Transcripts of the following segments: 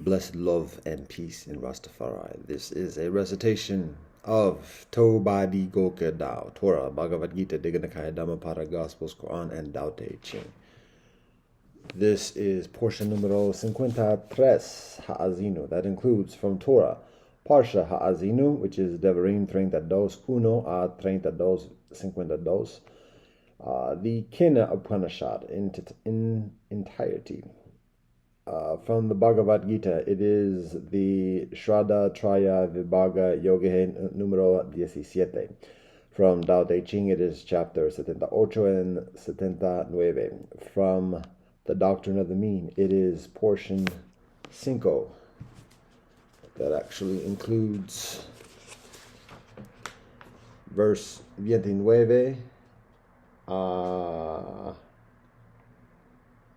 Blessed love and peace in Rastafari. This is a recitation of Tobadi Goke Dao, Torah, Bhagavad Gita, Digha Nikaya, Dhammapada, Gospels, Quran, and Tao Te Ching. This is portion numero 53, Ha'azinu. That includes from Torah, Parsha Ha'azinu, which is Devarim 32, 1 a 32, 52. The Kena Upanishad in entirety. From the Bhagavad Gita, it is the Shraddha Traya Vibhaga Yogehe numero 17. From Tao Te Ching, it is chapter 78 and 79. From the Doctrine of the Mean, it is portion 5. That actually includes verse 29 a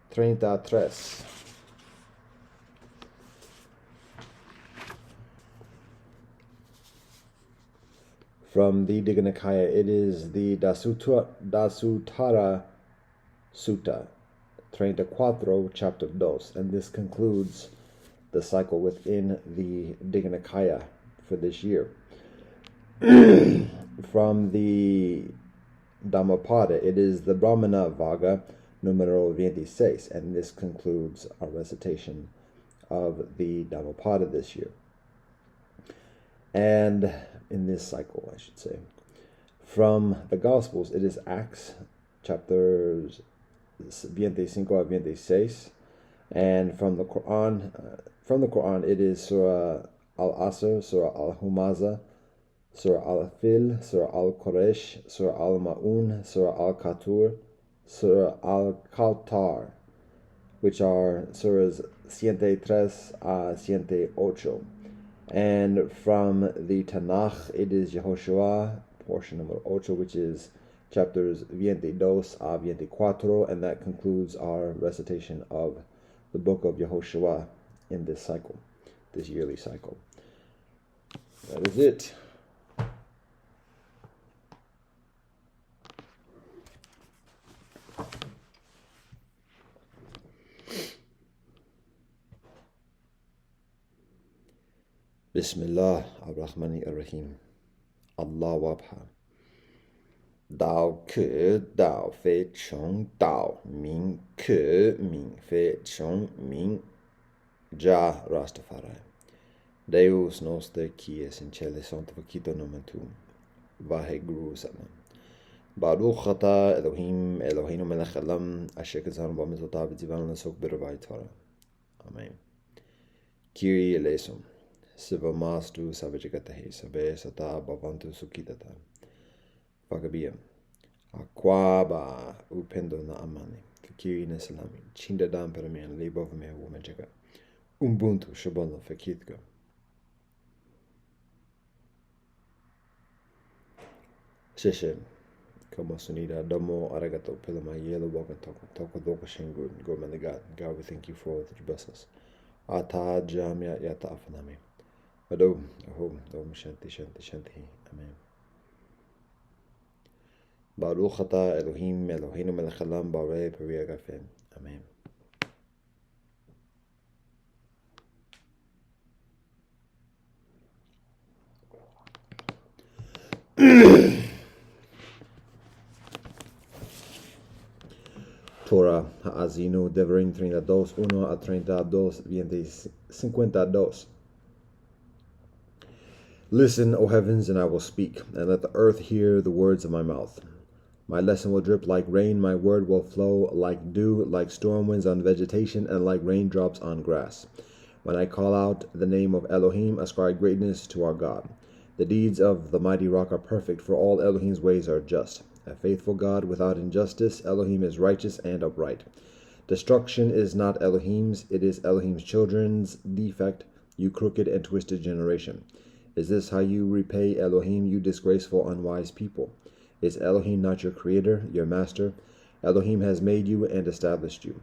33. From the Digha Nikaya, it is the Dasutara Sutta, 34, chapter 2, and this concludes the cycle within the Digha Nikaya for this year. From the Dhammapada, it is the Brahmana Vaga numero 26, and this concludes our recitation of the Dhammapada this year. And in this cycle, I should say. From the Gospels, it is Acts, chapters 25 a 26. And from the Quran, it is Surah Al-Asr, Surah Al-Humaza, Surah Al-Fil, Surah Al-Quraysh, Surah Al-Ma'un, Surah Al-Qatur, Surah Al-Kautar, which are surahs 103 a 108. And from the Tanakh, it is Yehoshua, portion number 8, which is chapters 22 a 24, and that concludes our recitation of the book of Yehoshua in this cycle, this yearly cycle. That is it. Bismillah ar-Rahmani ar-Rahim. Allah Wabha. Dao ke dao fei chong dao, Ming ke Ming fei chong Ming. Ja Rastafari. Deus noster qui es in cele sanctificato nomen tuum. Vaheguru Satnam. Baruch ata Elohim Eloheinu melech haolam asher kezanu b'mitzvotav v'tzivanu l'asok b'revai Torah. Amen. Kyrie eleison. Sivamastu Savajagatahe Sabe Sata Bhavantu Sukhitata Vagabia Aquaba Upendo na Amani Fikiri na Salami Chinda Dam Peramian Libov me Womajaga Ubuntu Shabono Fakitka Sheshe Kamasunida Domo Aragato Pilama Yellow Walker Toko Doka Shingun Gormanagat. God, we thank you for all that you bless us. Ata Jamia Yata Afanami. Ado, Ahom, Dom Shanti Shanti Shanti. Amen. Baruch ata Elohim Eloheinu melech haolam barei peri agafen. Amen. Torah Ha'azinu Devarim 32, 1 a 32, 52. Listen, O heavens, and I will speak, and let the earth hear the words of my mouth. My lesson will drip like rain, my word will flow like dew, like storm winds on vegetation, and like raindrops on grass. When I call out the name of Elohim, ascribe greatness to our God. The deeds of the mighty rock are perfect, for all Elohim's ways are just. A faithful God without injustice, Elohim is righteous and upright. Destruction is not Elohim's, it is Elohim's children's defect, you crooked and twisted generation. Is this how you repay Elohim, you disgraceful, unwise people? Is Elohim not your creator, your master? Elohim has made you and established you.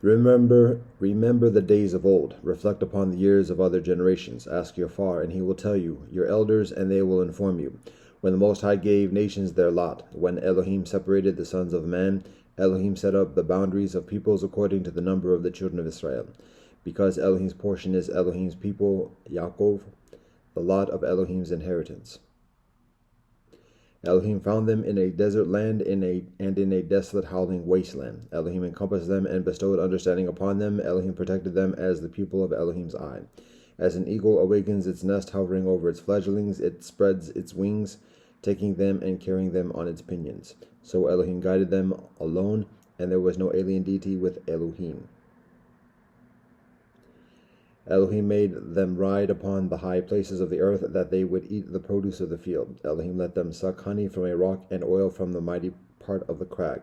Remember the days of old. Reflect upon the years of other generations. Ask your far, and he will tell you, your elders, and they will inform you. When the Most High gave nations their lot, when Elohim separated the sons of man, Elohim set up the boundaries of peoples according to the number of the children of Israel. Because Elohim's portion is Elohim's people, Yaakov, the lot of Elohim's inheritance. Elohim found them in a desert land and in a desolate howling wasteland. Elohim encompassed them and bestowed understanding upon them. Elohim protected them as the pupil of Elohim's eye. As an eagle awakens its nest hovering over its fledglings, it spreads its wings, taking them and carrying them on its pinions. So Elohim guided them alone, and there was no alien deity with Elohim. Elohim made them ride upon the high places of the earth, that they would eat the produce of the field. Elohim let them suck honey from a rock and oil from the mighty part of the crag,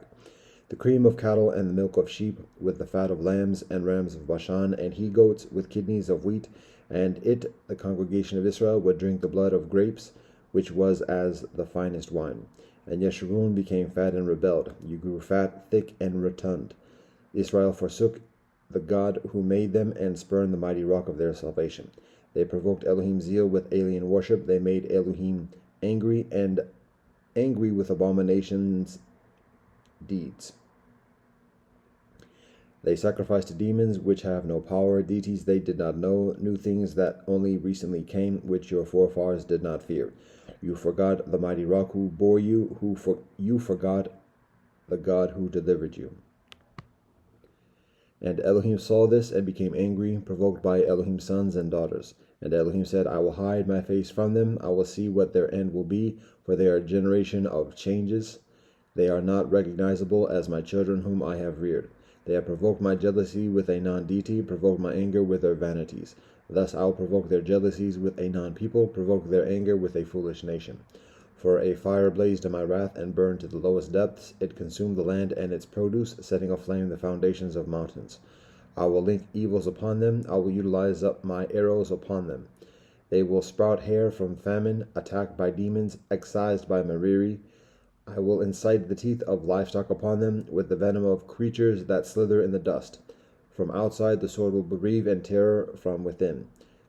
the cream of cattle and the milk of sheep, with the fat of lambs and rams of Bashan, and he-goats with kidneys of wheat. And it, the congregation of Israel, would drink the blood of grapes, which was as the finest wine. And Yeshurun became fat and rebelled. You grew fat, thick, and rotund. Israel forsook the God who made them, and spurned the mighty rock of their salvation. They provoked Elohim's zeal with alien worship. They made Elohim angry with abominations deeds. They sacrificed to demons which have no power, deities they did not know, new things that only recently came, which your forefathers did not fear. You forgot the mighty rock who bore you, you forgot the God who delivered you. And Elohim saw this and became angry, provoked by Elohim's sons and daughters. And Elohim said, I will hide my face from them. I will see what their end will be, for they are a generation of changes. They are not recognizable as my children whom I have reared. They have provoked my jealousy with a non-deity, provoked my anger with their vanities. Thus I will provoke their jealousies with a non-people, provoke their anger with a foolish nation. For a fire blazed in my wrath and burned to the lowest depths. It consumed the land and its produce, setting aflame the foundations of mountains. I will link evils upon them. I will utilize up my arrows upon them. They will sprout hair from famine, attacked by demons, excised by Meriri. I will incite the teeth of livestock upon them, with the venom of creatures that slither in the dust. From outside the sword will bereave and terror from within.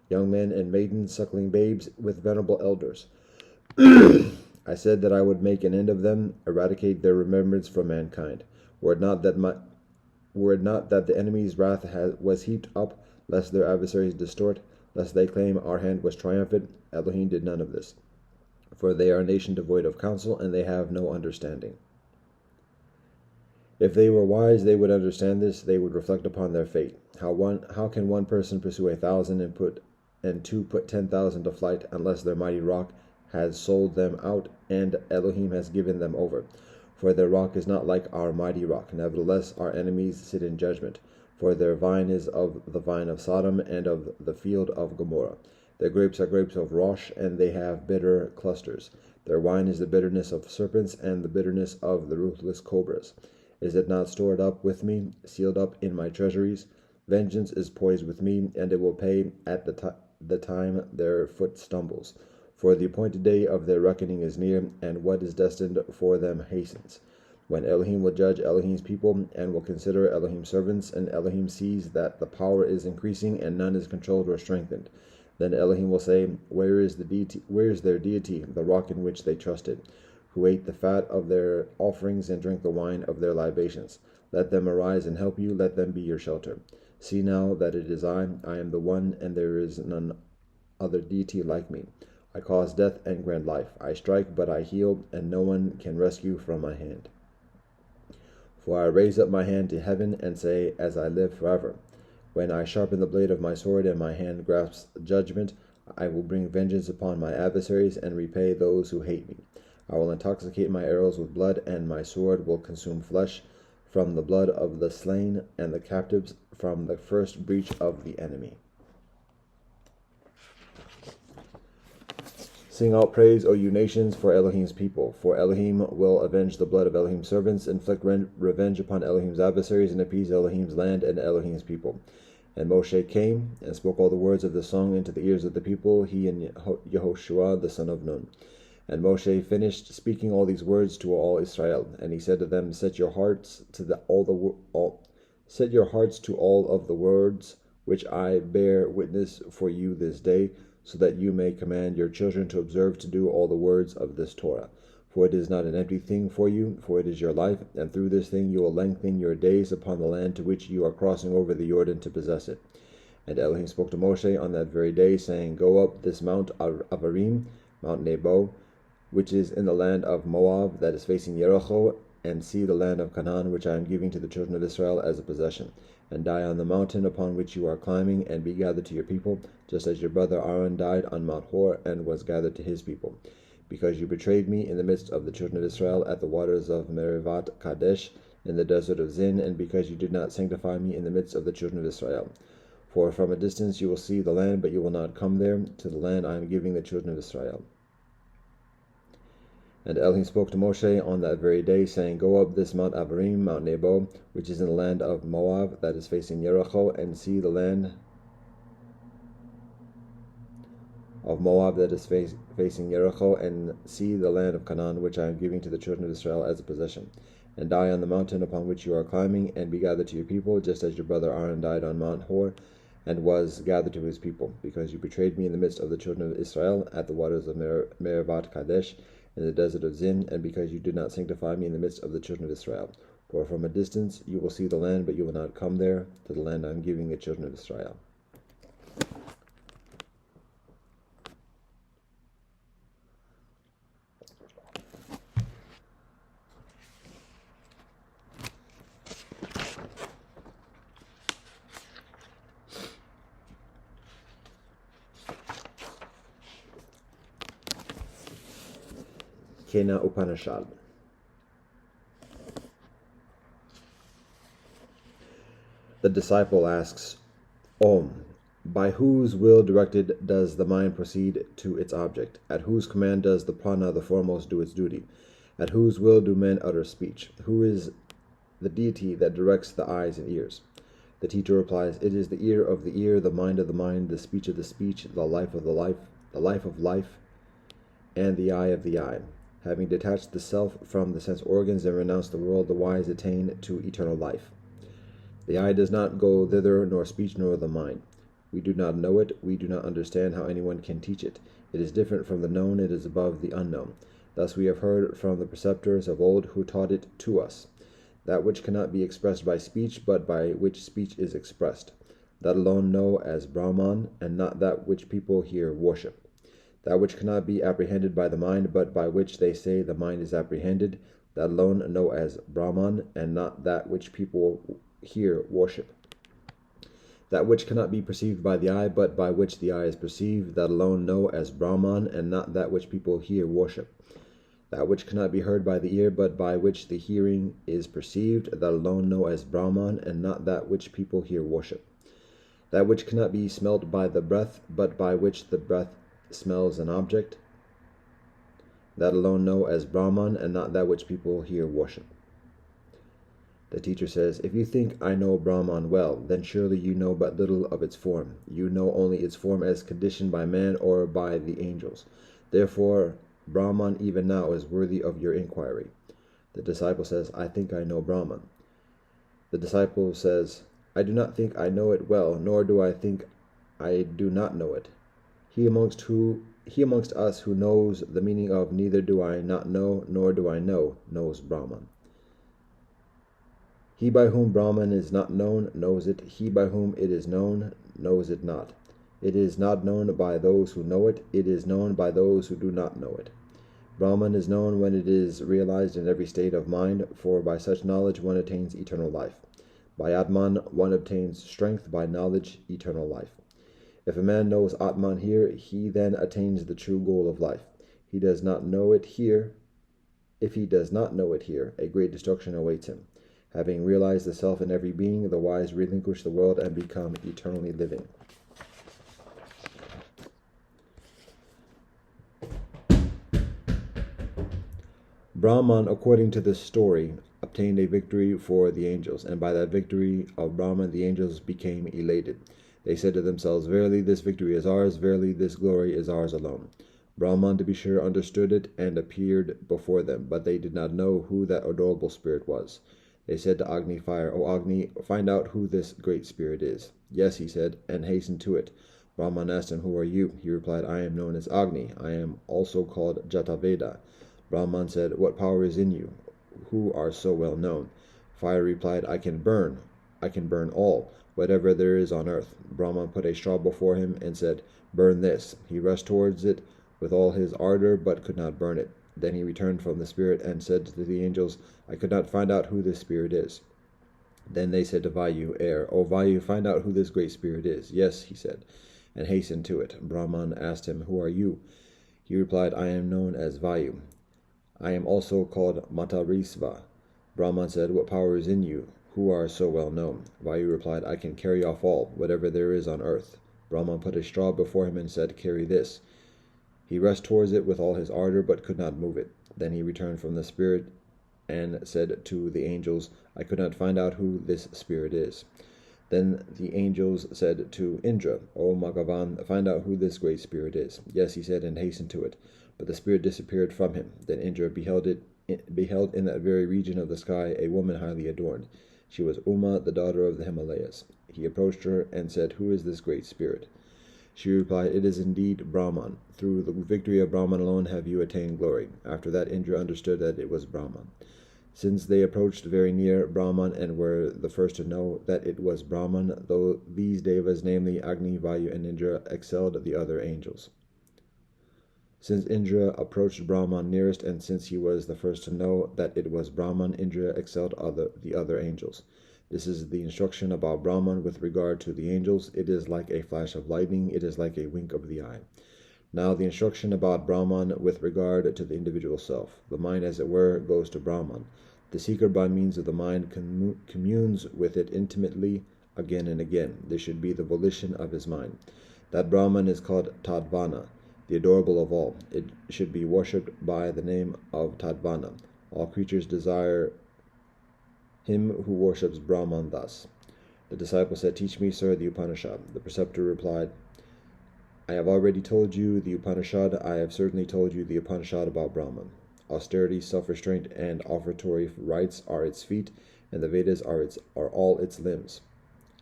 Young men and maidens, suckling babes, with venerable elders. I said that I would make an end of them, eradicate their remembrance from mankind. Were it not that the enemy's wrath was heaped up, lest their adversaries distort, lest they claim our hand was triumphant, Elohim did none of this. For they are a nation devoid of counsel, and they have no understanding. If they were wise, they would understand this. They would reflect upon their fate. How can one person pursue 1,000 and two put 10,000 to flight, unless their mighty rock has sold them out, and Elohim has given them over? For their rock is not like our mighty rock. Nevertheless, our enemies sit in judgment. For their vine is of the vine of Sodom, and of the field of Gomorrah. Their grapes are grapes of Rosh, and they have bitter clusters. Their wine is the bitterness of serpents, and the bitterness of the ruthless cobras. Is it not stored up with me, sealed up in my treasuries? Vengeance is poised with me, and it will pay at the time their foot stumbles. For the appointed day of their reckoning is near, and what is destined for them hastens. When Elohim will judge Elohim's people, and will consider Elohim's servants, and Elohim sees that the power is increasing, and none is controlled or strengthened, then Elohim will say, Where is their deity, the rock in which they trusted, who ate the fat of their offerings and drank the wine of their libations? Let them arise and help you, let them be your shelter. See now that it is I am the one, and there is none other deity like me. I cause death and grant life. I strike, but I heal, and no one can rescue from my hand. For I raise up my hand to heaven, and say, As I live forever. When I sharpen the blade of my sword, and my hand grasps judgment, I will bring vengeance upon my adversaries, and repay those who hate me. I will intoxicate my arrows with blood, and my sword will consume flesh, from the blood of the slain and the captives, from the first breach of the enemy. Sing out praise, O you nations, for Elohim's people. For Elohim will avenge the blood of Elohim's servants, inflict revenge upon Elohim's adversaries, and appease Elohim's land and Elohim's people. And Moshe came and spoke all the words of the song into the ears of the people, he and Yehoshua the son of Nun. And Moshe finished speaking all these words to all Israel, and he said to them, Set your hearts to all of the words which I bear witness for you this day, so that you may command your children to observe to do all the words of this Torah. For it is not an empty thing for you, for it is your life, and through this thing you will lengthen your days upon the land to which you are crossing over the Jordan to possess it. And Elohim spoke to Moshe on that very day, saying, Go up this Mount Avarim, Mount Nebo, which is in the land of Moab, that is facing Jericho, and see the land of Canaan, which I am giving to the children of Israel as a possession, and die on the mountain upon which you are climbing, and be gathered to your people, just as your brother Aaron died on Mount Hor, and was gathered to his people. Because you betrayed me in the midst of the children of Israel at the waters of Merivat Kadesh, in the desert of Zin, and because you did not sanctify me in the midst of the children of Israel. For from a distance you will see the land, but you will not come there, to the land I am giving the children of Israel. And Elohim spoke to Moshe on that very day, saying, Go up this Mount Avarim, Mount Nebo, which is in the land of Moab, that is facing Jericho, and see the land of Moab that is facing Jericho, and see the land of Canaan, which I am giving to the children of Israel as a possession, and die on the mountain upon which you are climbing, and be gathered to your people, just as your brother Aaron died on Mount Hor, and was gathered to his people, because you betrayed me in the midst of the children of Israel at the waters of Merivat Kadesh, in the desert of Zin, and because you did not sanctify me in the midst of the children of Israel. For from a distance you will see the land, but you will not come there, to the land I am giving the children of Israel. Kena Upanishad. The disciple asks, Om, by whose will directed does the mind proceed to its object? At whose command does the prana, the foremost, do its duty? At whose will do men utter speech? Who is the deity that directs the eyes and ears? The teacher replies, It is the ear of the ear, the mind of the mind, the speech of the speech, the life of the life, and the eye of the eye. Having detached the self from the sense organs and renounced the world, the wise attain to eternal life. The eye does not go thither, nor speech, nor the mind. We do not know it, we do not understand how anyone can teach it. It is different from the known, it is above the unknown. Thus we have heard from the preceptors of old who taught it to us. That which cannot be expressed by speech, but by which speech is expressed. That alone know as Brahman, and not that which people here worship. That which cannot be apprehended by the mind, but by which they say the mind is apprehended, that alone know as Brahman, and not that which people here worship. That which cannot be perceived by the eye, but by which the eye is perceived, that alone know as Brahman, and not that which people here worship. That which cannot be heard by the ear, but by which the hearing is perceived, that alone know as Brahman, and not that which people here worship. That which cannot be smelt by the breath, but by which the breath smells an object, that alone know as Brahman, and not that which people here worship. The teacher says, If you think I know Brahman well, then surely you know but little of its form. You know only its form as conditioned by man or by the angels. Therefore, Brahman even now is worthy of your inquiry. The disciple says, I think I know Brahman. The disciple says, I do not think I know it well, nor do I think I do not know it. He amongst us who knows the meaning of neither do I not know, nor do I know, knows Brahman. He by whom Brahman is not known knows it. He by whom it is known knows it not. It is not known by those who know it. It is known by those who do not know it. Brahman is known when it is realized in every state of mind, for by such knowledge one attains eternal life. By Atman one obtains strength, by knowledge eternal life. If a man knows Atman here, he then attains the true goal of life. He does not know it here. If he does not know it here, a great destruction awaits him. Having realized the self in every being, the wise relinquish the world and become eternally living. Brahman, according to this story, obtained a victory for the angels, and by that victory of Brahman the angels became elated. They said to themselves, Verily this victory is ours, verily this glory is ours alone. Brahman, to be sure, understood it and appeared before them, but they did not know who that adorable spirit was. They said to Agni, Fire, O Agni, find out who this great spirit is. Yes, he said, and hasten to it. Brahman asked him, "Who are you?" He replied, "I am known as Agni. I am also called Jataveda." Brahman said, "What power is in you, who are so well known?" Fire replied, I can burn all, whatever there is on earth." Brahman put a straw before him and said, "Burn this." He rushed towards it with all his ardor, but could not burn it. Then he returned from the spirit and said to the angels, "I could not find out who this spirit is." Then they said to Vayu, air, "O Vayu, find out who this great spirit is." "Yes," he said, and hastened to it. Brahman asked him, "Who are you?" He replied, "I am known as Vayu. I am also called Matarisva." Brahman said, "What power is in you, who are so well known?" Vayu replied, "I can carry off all, whatever there is on earth." Brahman put a straw before him and said, "Carry this." He rushed towards it with all his ardor, but could not move it. Then he returned from the spirit and said to the angels, "I could not find out who this spirit is." Then the angels said to Indra, "O Bhagavan, find out who this great spirit is." "Yes," he said, and hastened to it. But the spirit disappeared from him. Then Indra beheld in that very region of the sky a woman highly adorned. She was Uma, the daughter of the Himalayas. He approached her and said, "Who is this great spirit?" She replied, "It is indeed Brahman. Through the victory of Brahman alone have you attained glory." After that Indra understood that it was Brahman. Since they approached very near Brahman and were the first to know that it was Brahman, though these devas, namely Agni, Vayu, and Indra, excelled the other angels. Since Indra approached Brahman nearest, and since he was the first to know that it was Brahman, Indra excelled the other angels. This is the instruction about Brahman with regard to the angels. It is like a flash of lightning, it is like a wink of the eye. Now the instruction about Brahman with regard to the individual self. The mind, as it were, goes to Brahman. The seeker by means of the mind communes with it intimately again and again. This should be the volition of his mind. That Brahman is called Tadvana, the adorable of all. It should be worshipped by the name of Tadvana. All creatures desire him who worships Brahman thus. The disciple said, "Teach me, sir, the Upanishad." The preceptor replied, "I have already told you the Upanishad. I have certainly told you the Upanishad about Brahman. Austerity, self-restraint, and offertory rites are its feet, and the Vedas are all its limbs.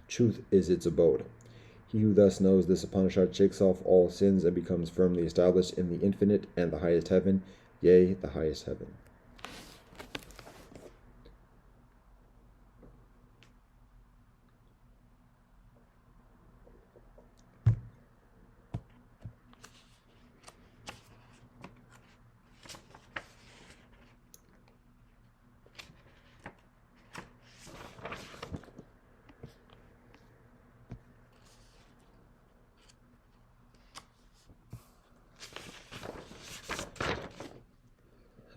Truth is its abode. He who thus knows this Upanishad shakes off all sins and becomes firmly established in the infinite and the highest heaven, yea, the highest heaven."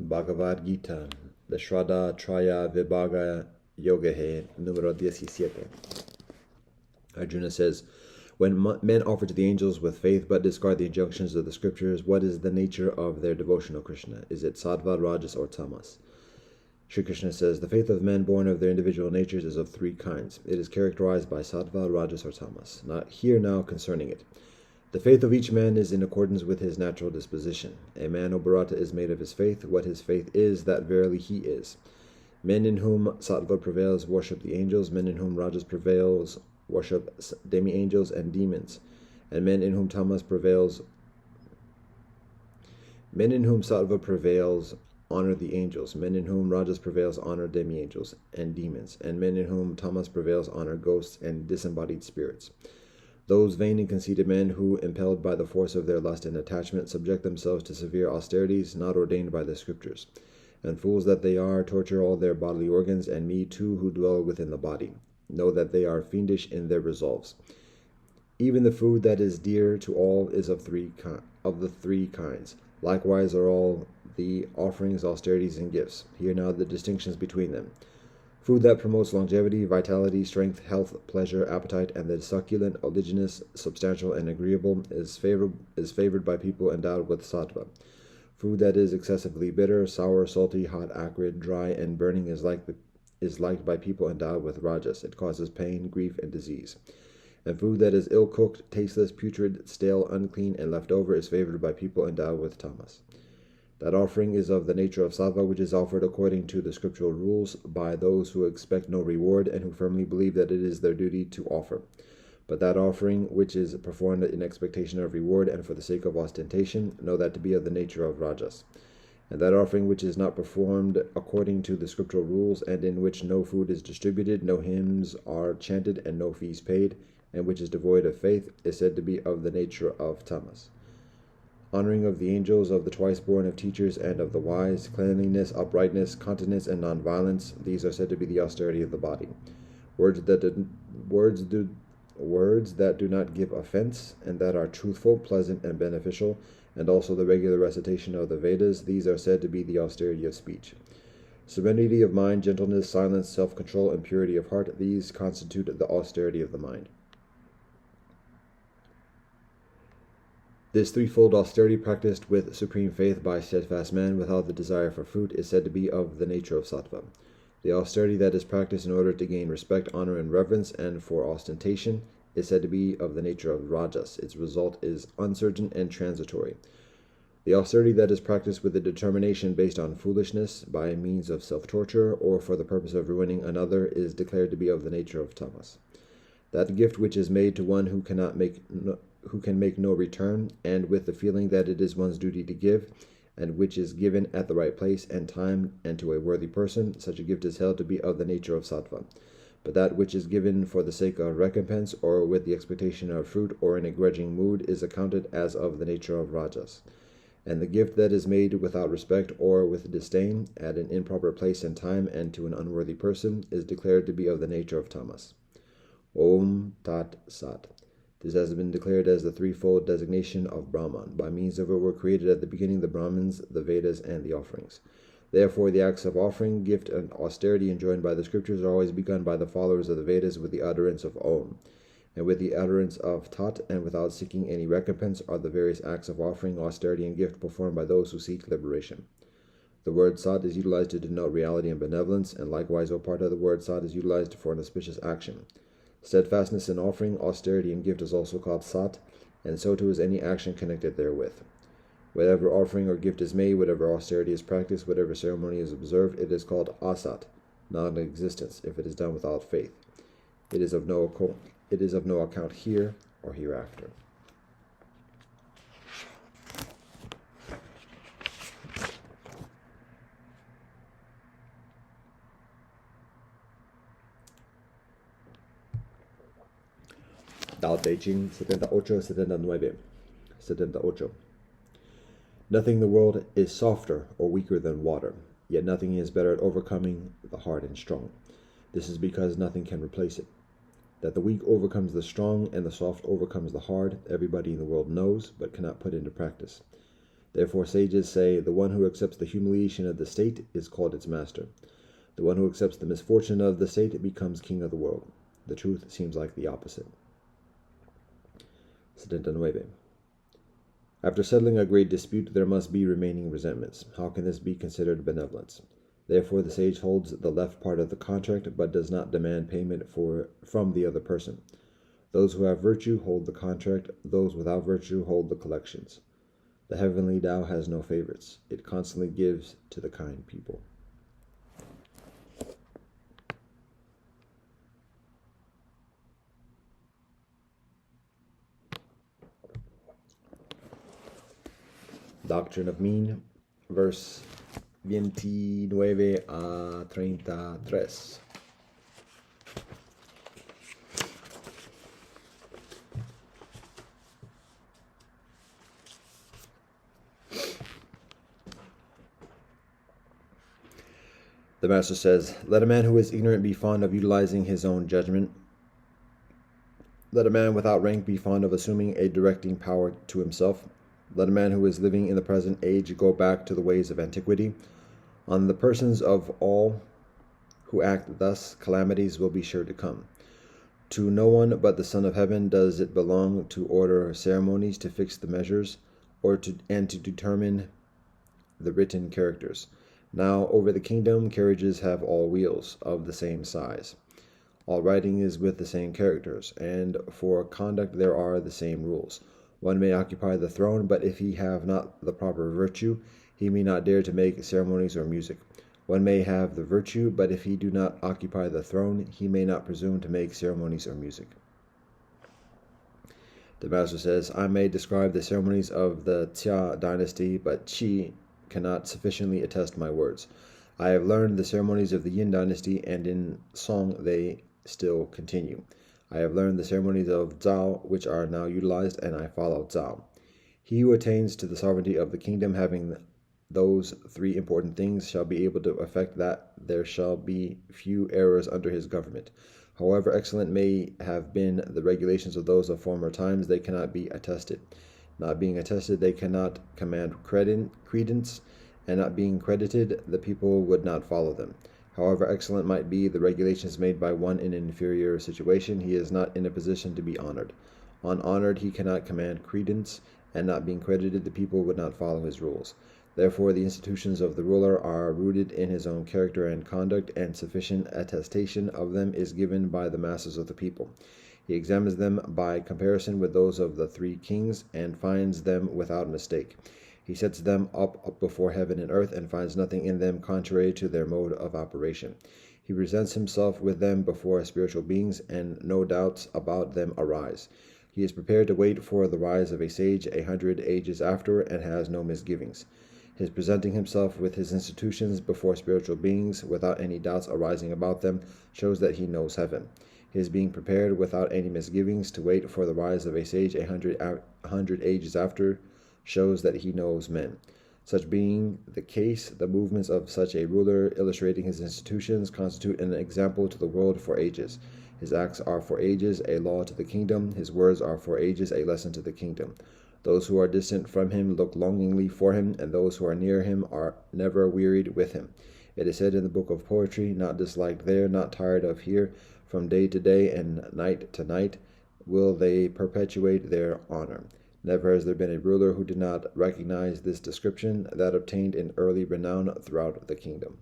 Bhagavad Gita, the Shraddha Traya Vibhaga Yogahe, numero 17. Arjuna says, when men offer to the angels with faith but discard the injunctions of the scriptures, what is the nature of their devotion, O Krishna? Is it sattva, rajas, or tamas? Sri Krishna says, the faith of men born of their individual natures is of three kinds. It is characterized by sattva, rajas, or tamas. Now concerning it. The faith of each man is in accordance with his natural disposition. A man, O Bharata, is made of his faith. What his faith is, that verily he is. Men in whom sattva prevails worship the angels. Men in whom rajas prevails worship demi-angels and demons. And men in whom tamas prevails, men in whom sattva prevails honor the angels. Men in whom rajas prevails honor demi-angels and demons. And men in whom tamas prevails honor ghosts and disembodied spirits. Those vain and conceited men who, impelled by the force of their lust and attachment, subject themselves to severe austerities not ordained by the scriptures, and fools that they are, torture all their bodily organs, and me too who dwell within the body. Know that they are fiendish in their resolves. Even the food that is dear to all is of the three kinds. Likewise are all the offerings, austerities, and gifts. Hear now the distinctions between them. Food that promotes longevity, vitality, strength, health, pleasure, appetite, and that is succulent, oleaginous, substantial, and agreeable, is favored by people endowed with sattva. Food that is excessively bitter, sour, salty, hot, acrid, dry, and burning is liked by people endowed with rajas. It causes pain, grief, and disease. And food that is ill-cooked, tasteless, putrid, stale, unclean, and left over is favored by people endowed with tamas. That offering is of the nature of sattva, which is offered according to the scriptural rules by those who expect no reward and who firmly believe that it is their duty to offer. But that offering which is performed in expectation of reward and for the sake of ostentation, know that to be of the nature of rajas. And that offering which is not performed according to the scriptural rules, and in which no food is distributed, no hymns are chanted, and no fees paid, and which is devoid of faith, is said to be of the nature of tamas. Honoring of the angels, of the twice born, of teachers, and of the wise, cleanliness, uprightness, continence, and nonviolence, these are said to be the austerity of the body. Words that do not give offense, and that are truthful, pleasant, and beneficial, and also the regular recitation of the Vedas, these are said to be the austerity of speech. Serenity of mind, gentleness, silence, self-control, and purity of heart, these constitute the austerity of the mind. This threefold austerity practiced with supreme faith by a steadfast man without the desire for fruit is said to be of the nature of sattva. The austerity that is practiced in order to gain respect, honor, and reverence, and for ostentation, is said to be of the nature of rajas. Its result is uncertain and transitory. The austerity that is practiced with a determination based on foolishness, by means of self-torture, or for the purpose of ruining another, is declared to be of the nature of tamas. That gift which is made to one who can make no return, and with the feeling that it is one's duty to give, and which is given at the right place and time and to a worthy person, such a gift is held to be of the nature of sattva. But that which is given for the sake of recompense, or with the expectation of fruit, or in a grudging mood, is accounted as of the nature of rajas. And the gift that is made without respect, or with disdain, at an improper place and time, and to an unworthy person, is declared to be of the nature of tamas. Om Tat Sat. This has been declared as the threefold designation of Brahman. By means of it were created at the beginning the Brahmins, the Vedas, and the offerings. Therefore, the acts of offering, gift, and austerity enjoined by the scriptures are always begun by the followers of the Vedas with the utterance of Om. And with the utterance of Tat, and without seeking any recompense, are the various acts of offering, austerity, and gift performed by those who seek liberation. The word Sat is utilized to denote reality and benevolence, and likewise, O part of the word Sat is utilized for an auspicious action. Steadfastness in offering, austerity, and gift is also called Sat, and so too is any action connected therewith. Whatever offering or gift is made, whatever austerity is practiced, whatever ceremony is observed, it is called Asat, non-existence, if it is done without faith. It is of no account here or hereafter. Tao Te Ching 78, 78. Nothing in the world is softer or weaker than water, yet nothing is better at overcoming the hard and strong. This is because nothing can replace it. That the weak overcomes the strong and the soft overcomes the hard, everybody in the world knows, but cannot put into practice. Therefore sages say, the one who accepts the humiliation of the state is called its master. The one who accepts the misfortune of the state becomes king of the world. The truth seems like the opposite. 79. After settling a great dispute, there must be remaining resentments. How can this be considered benevolence? Therefore the sage holds the left part of the contract, but does not demand payment from the other person. Those who have virtue hold the contract, those without virtue hold the collections. The heavenly Tao has no favorites. It constantly gives to the kind people. Doctrine of Mean, verse 29 a 33. The Master says, let a man who is ignorant be fond of utilizing his own judgment. Let a man without rank be fond of assuming a directing power to himself. Let a man who is living in the present age go back to the ways of antiquity. On the persons of all who act thus, calamities will be sure to come. To no one but the Son of Heaven does it belong to order ceremonies, to fix the measures, and to determine the written characters. Now over the kingdom carriages have all wheels of the same size. All writing is with the same characters, and for conduct there are the same rules. One may occupy the throne, but if he have not the proper virtue, he may not dare to make ceremonies or music. One may have the virtue, but if he do not occupy the throne, he may not presume to make ceremonies or music. The master says, I may describe the ceremonies of the Xia dynasty, but Qi cannot sufficiently attest my words. I have learned the ceremonies of the Yin dynasty, and in Song they still continue. I have learned the ceremonies of Zhao, which are now utilized, and I follow Zhao. He who attains to the sovereignty of the kingdom, having those three important things, shall be able to effect that there shall be few errors under his government. However excellent may have been the regulations of those of former times, they cannot be attested. Not being attested, they cannot command credence, and not being credited, the people would not follow them. However excellent might be the regulations made by one in an inferior situation, he is not in a position to be honored. Unhonored, he cannot command credence, and not being credited, the people would not follow his rules. Therefore, the institutions of the ruler are rooted in his own character and conduct, and sufficient attestation of them is given by the masses of the people. He examines them by comparison with those of the three kings, and finds them without mistake. He sets them up before heaven and earth, and finds nothing in them contrary to their mode of operation. He presents himself with them before spiritual beings, and no doubts about them arise. He is prepared to wait for the rise of a sage 100 ages after, and has no misgivings. His presenting himself with his institutions before spiritual beings, without any doubts arising about them, shows that he knows heaven. His being prepared without any misgivings to wait for the rise of a sage 100 ages after, shows that he knows men. Such being the case, the movements of such a ruler, illustrating his institutions, constitute an example to the world for ages. His acts are for ages a law to the kingdom, his words are for ages a lesson to the kingdom. Those who are distant from him look longingly for him, and those who are near him are never wearied with him. It is said in the book of poetry, not disliked there, not tired of here, from day to day and night to night will they perpetuate their honor. Never has there been a ruler who did not recognize this description, that obtained in early renown throughout the kingdom.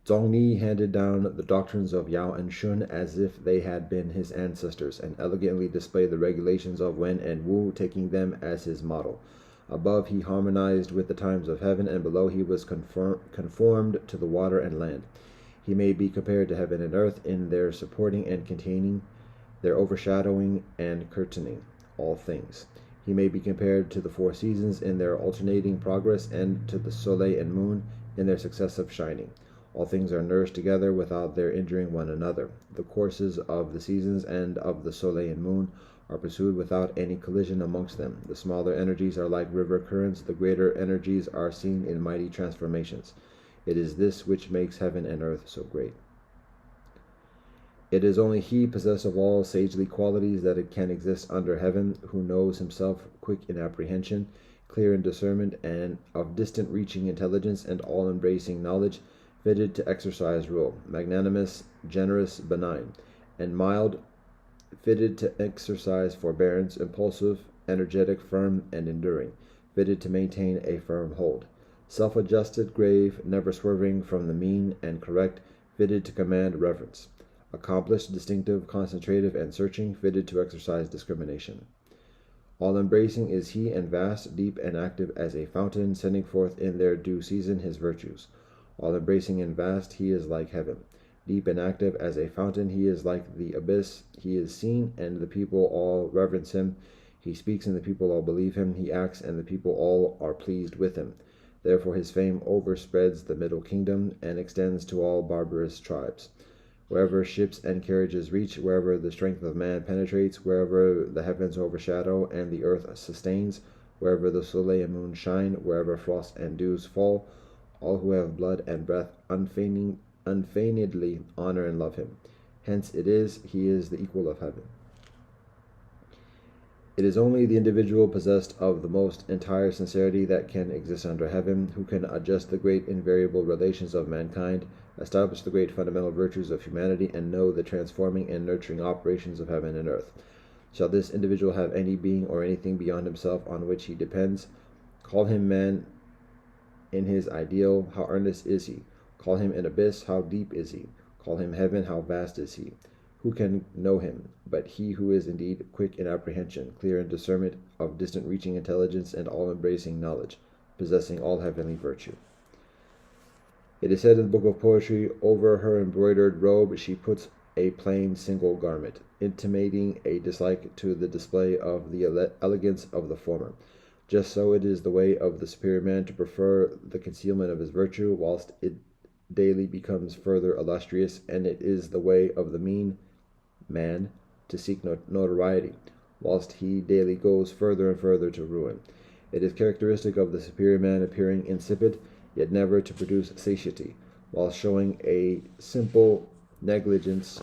Zhongni handed down the doctrines of Yao and Shun as if they had been his ancestors, and elegantly displayed the regulations of Wen and Wu, taking them as his model. Above he harmonized with the times of heaven, and below he was conformed to the water and land. He may be compared to heaven and earth in their supporting and containing, their overshadowing and curtaining all things. He may be compared to the four seasons in their alternating progress, and to the soleil and moon in their successive shining. All things are nourished together without their injuring one another. The courses of the seasons and of the soleil and moon are pursued without any collision amongst them. The smaller energies are like river currents, the greater energies are seen in mighty transformations. It is this which makes heaven and earth so great. It is only he, possessed of all sagely qualities, that it can exist under heaven, who knows himself quick in apprehension, clear in discernment, and of distant reaching intelligence, and all-embracing knowledge, fitted to exercise rule, magnanimous, generous, benign, and mild, fitted to exercise forbearance, impulsive, energetic, firm, and enduring, fitted to maintain a firm hold, self-adjusted, grave, never swerving from the mean, and correct, fitted to command reverence, accomplished, distinctive, concentrative, and searching, fitted to exercise discrimination. All-embracing is he, and vast, deep, and active as a fountain, sending forth in their due season his virtues. All-embracing and vast, he is like heaven. Deep and active as a fountain, he is like the abyss. He is seen, and the people all reverence him. He speaks, and the people all believe him. He acts, and the people all are pleased with him. Therefore his fame overspreads the middle kingdom, and extends to all barbarous tribes. Wherever ships and carriages reach, wherever the strength of man penetrates, wherever the heavens overshadow and the earth sustains, wherever the soleil and moon shine, wherever frost and dews fall, all who have blood and breath unfeignedly honor and love him. Hence he is the equal of heaven. It is only the individual possessed of the most entire sincerity that can exist under heaven, who can adjust the great invariable relations of mankind, establish the great fundamental virtues of humanity, and know the transforming and nurturing operations of heaven and earth. Shall this individual have any being or anything beyond himself on which he depends? Call him man in his ideal, how earnest is he? Call him an abyss, how deep is he? Call him heaven, how vast is he? Who can know him but he who is indeed quick in apprehension, clear in discernment, of distant reaching intelligence, and all-embracing knowledge, possessing all heavenly virtue? It is said in the book of poetry, over her embroidered robe she puts a plain single garment, intimating a dislike to the display of the elegance of the former. Just so it is the way of the superior man to prefer the concealment of his virtue, whilst it daily becomes further illustrious, and it is the way of the mean man to seek notoriety, whilst he daily goes further and further to ruin. It is characteristic of the superior man appearing insipid, yet never to produce satiety, while showing a simple negligence,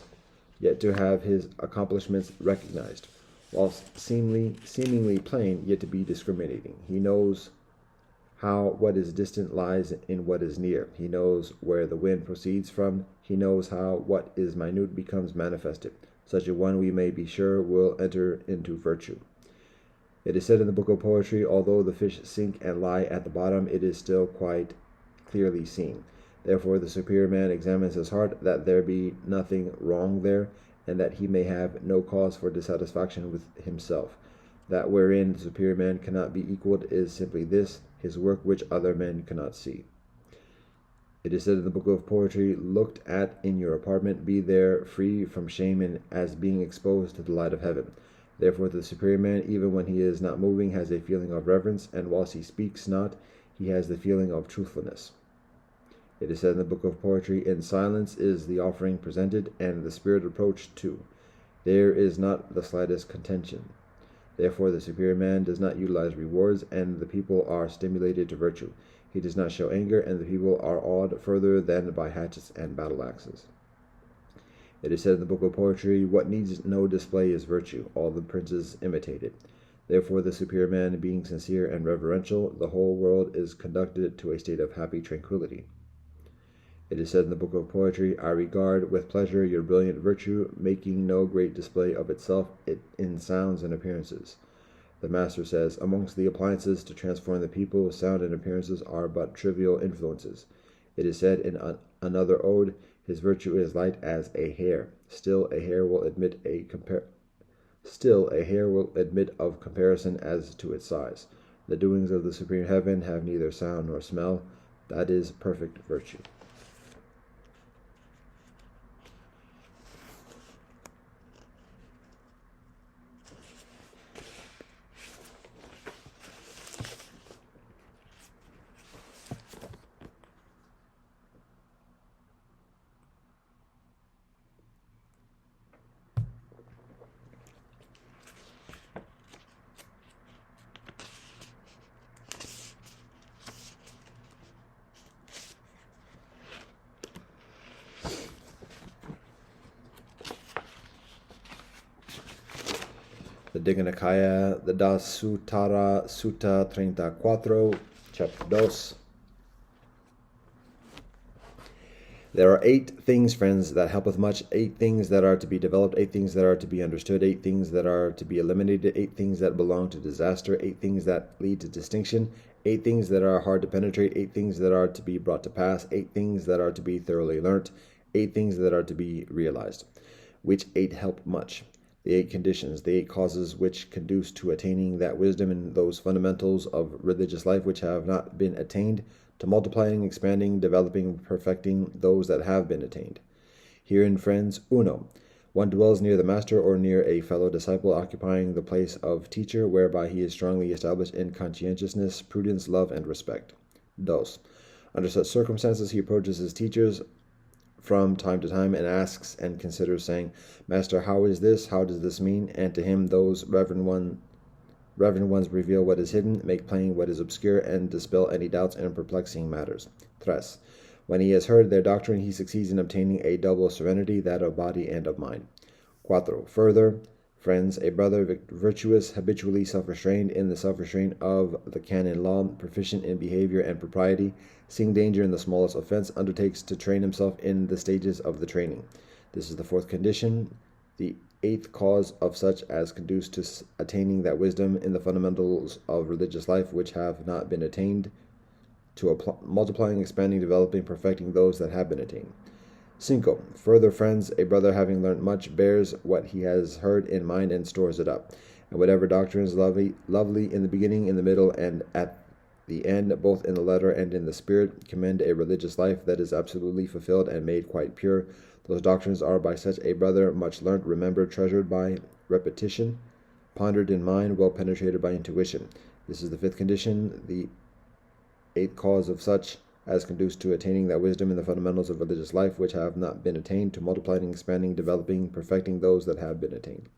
yet to have his accomplishments recognized, whilst seemingly plain, yet to be discriminating. He knows how what is distant lies in what is near. He knows where the wind proceeds from. He knows how what is minute becomes manifested. Such a one, we may be sure, will enter into virtue. It is said in the book of poetry, although the fish sink and lie at the bottom, it is still quite clearly seen. Therefore the superior man examines his heart, that there be nothing wrong there, and that he may have no cause for dissatisfaction with himself. That wherein the superior man cannot be equaled is simply this, his work which other men cannot see. It is said in the book of poetry, looked at in your apartment, be there free from shame and as being exposed to the light of heaven. Therefore the superior man, even when he is not moving, has a feeling of reverence, and whilst he speaks not, he has the feeling of truthfulness. It is said in the book of poetry, in silence is the offering presented, and the spirit approached too. There is not the slightest contention. Therefore the superior man does not utilize rewards, and the people are stimulated to virtue. He does not show anger, and the people are awed further than by hatchets and battle axes. It is said in the book of poetry, what needs no display is virtue. All the princes imitate it. Therefore the superior man, being sincere and reverential, the whole world is conducted to a state of happy tranquility. It is said in the book of poetry, I regard with pleasure your brilliant virtue, making no great display of itself in sounds and appearances. The master says, amongst the appliances to transform the people, sound and appearances are but trivial influences. It is said in another ode, his virtue is light as a hair. Still a hair will admit of comparison as to its size. The doings of the supreme heaven have neither sound nor smell. That is perfect virtue. The Digha Nikaya, the Dasutara Sutta 34, Chapter 2. There are 8 things, friends, that helpeth much, 8 things that are to be developed, 8 things that are to be understood, 8 things that are to be eliminated, 8 things that belong to disaster, 8 things that lead to distinction, 8 things that are hard to penetrate, 8 things that are to be brought to pass, 8 things that are to be thoroughly learnt, 8 things that are to be realized, which 8 help much. The 8 conditions, the 8 causes which conduce to attaining that wisdom and those fundamentals of religious life which have not been attained, to multiplying, expanding, developing, perfecting those that have been attained. Herein, friends, uno, one dwells near the master or near a fellow disciple, occupying the place of teacher, whereby he is strongly established in conscientiousness, prudence, love, and respect. Dos, under such circumstances he approaches his teachers from time to time and asks and considers, saying, Master, how is this? How does this mean? And to him those reverend ones reveal what is hidden, make plain what is obscure, and dispel any doubts and perplexing matters. Tres, when he has heard their doctrine, he succeeds in obtaining a double serenity, that of body and of mind. Quattro, further, friends, a brother virtuous, habitually self-restrained in the self-restraint of the canon law, proficient in behavior and propriety, seeing danger in the smallest offense, undertakes to train himself in the stages of the training. This is the 4th condition, the 8th cause of such as conduce to attaining that wisdom in the fundamentals of religious life which have not been attained, to multiplying, expanding, developing, perfecting those that have been attained. 5. Further, friends, a brother having learnt much bears what he has heard in mind and stores it up, and whatever doctrine is lovely in the beginning, in the middle, and at the end, both in the letter and in the spirit, commend a religious life that is absolutely fulfilled and made quite pure. Those doctrines are by such a brother much learnt, remembered, treasured by repetition, pondered in mind, well penetrated by intuition. This is the fifth condition, the eighth cause of such as conduce to attaining that wisdom in the fundamentals of religious life which have not been attained, to multiplying, expanding, developing, perfecting those that have been attained.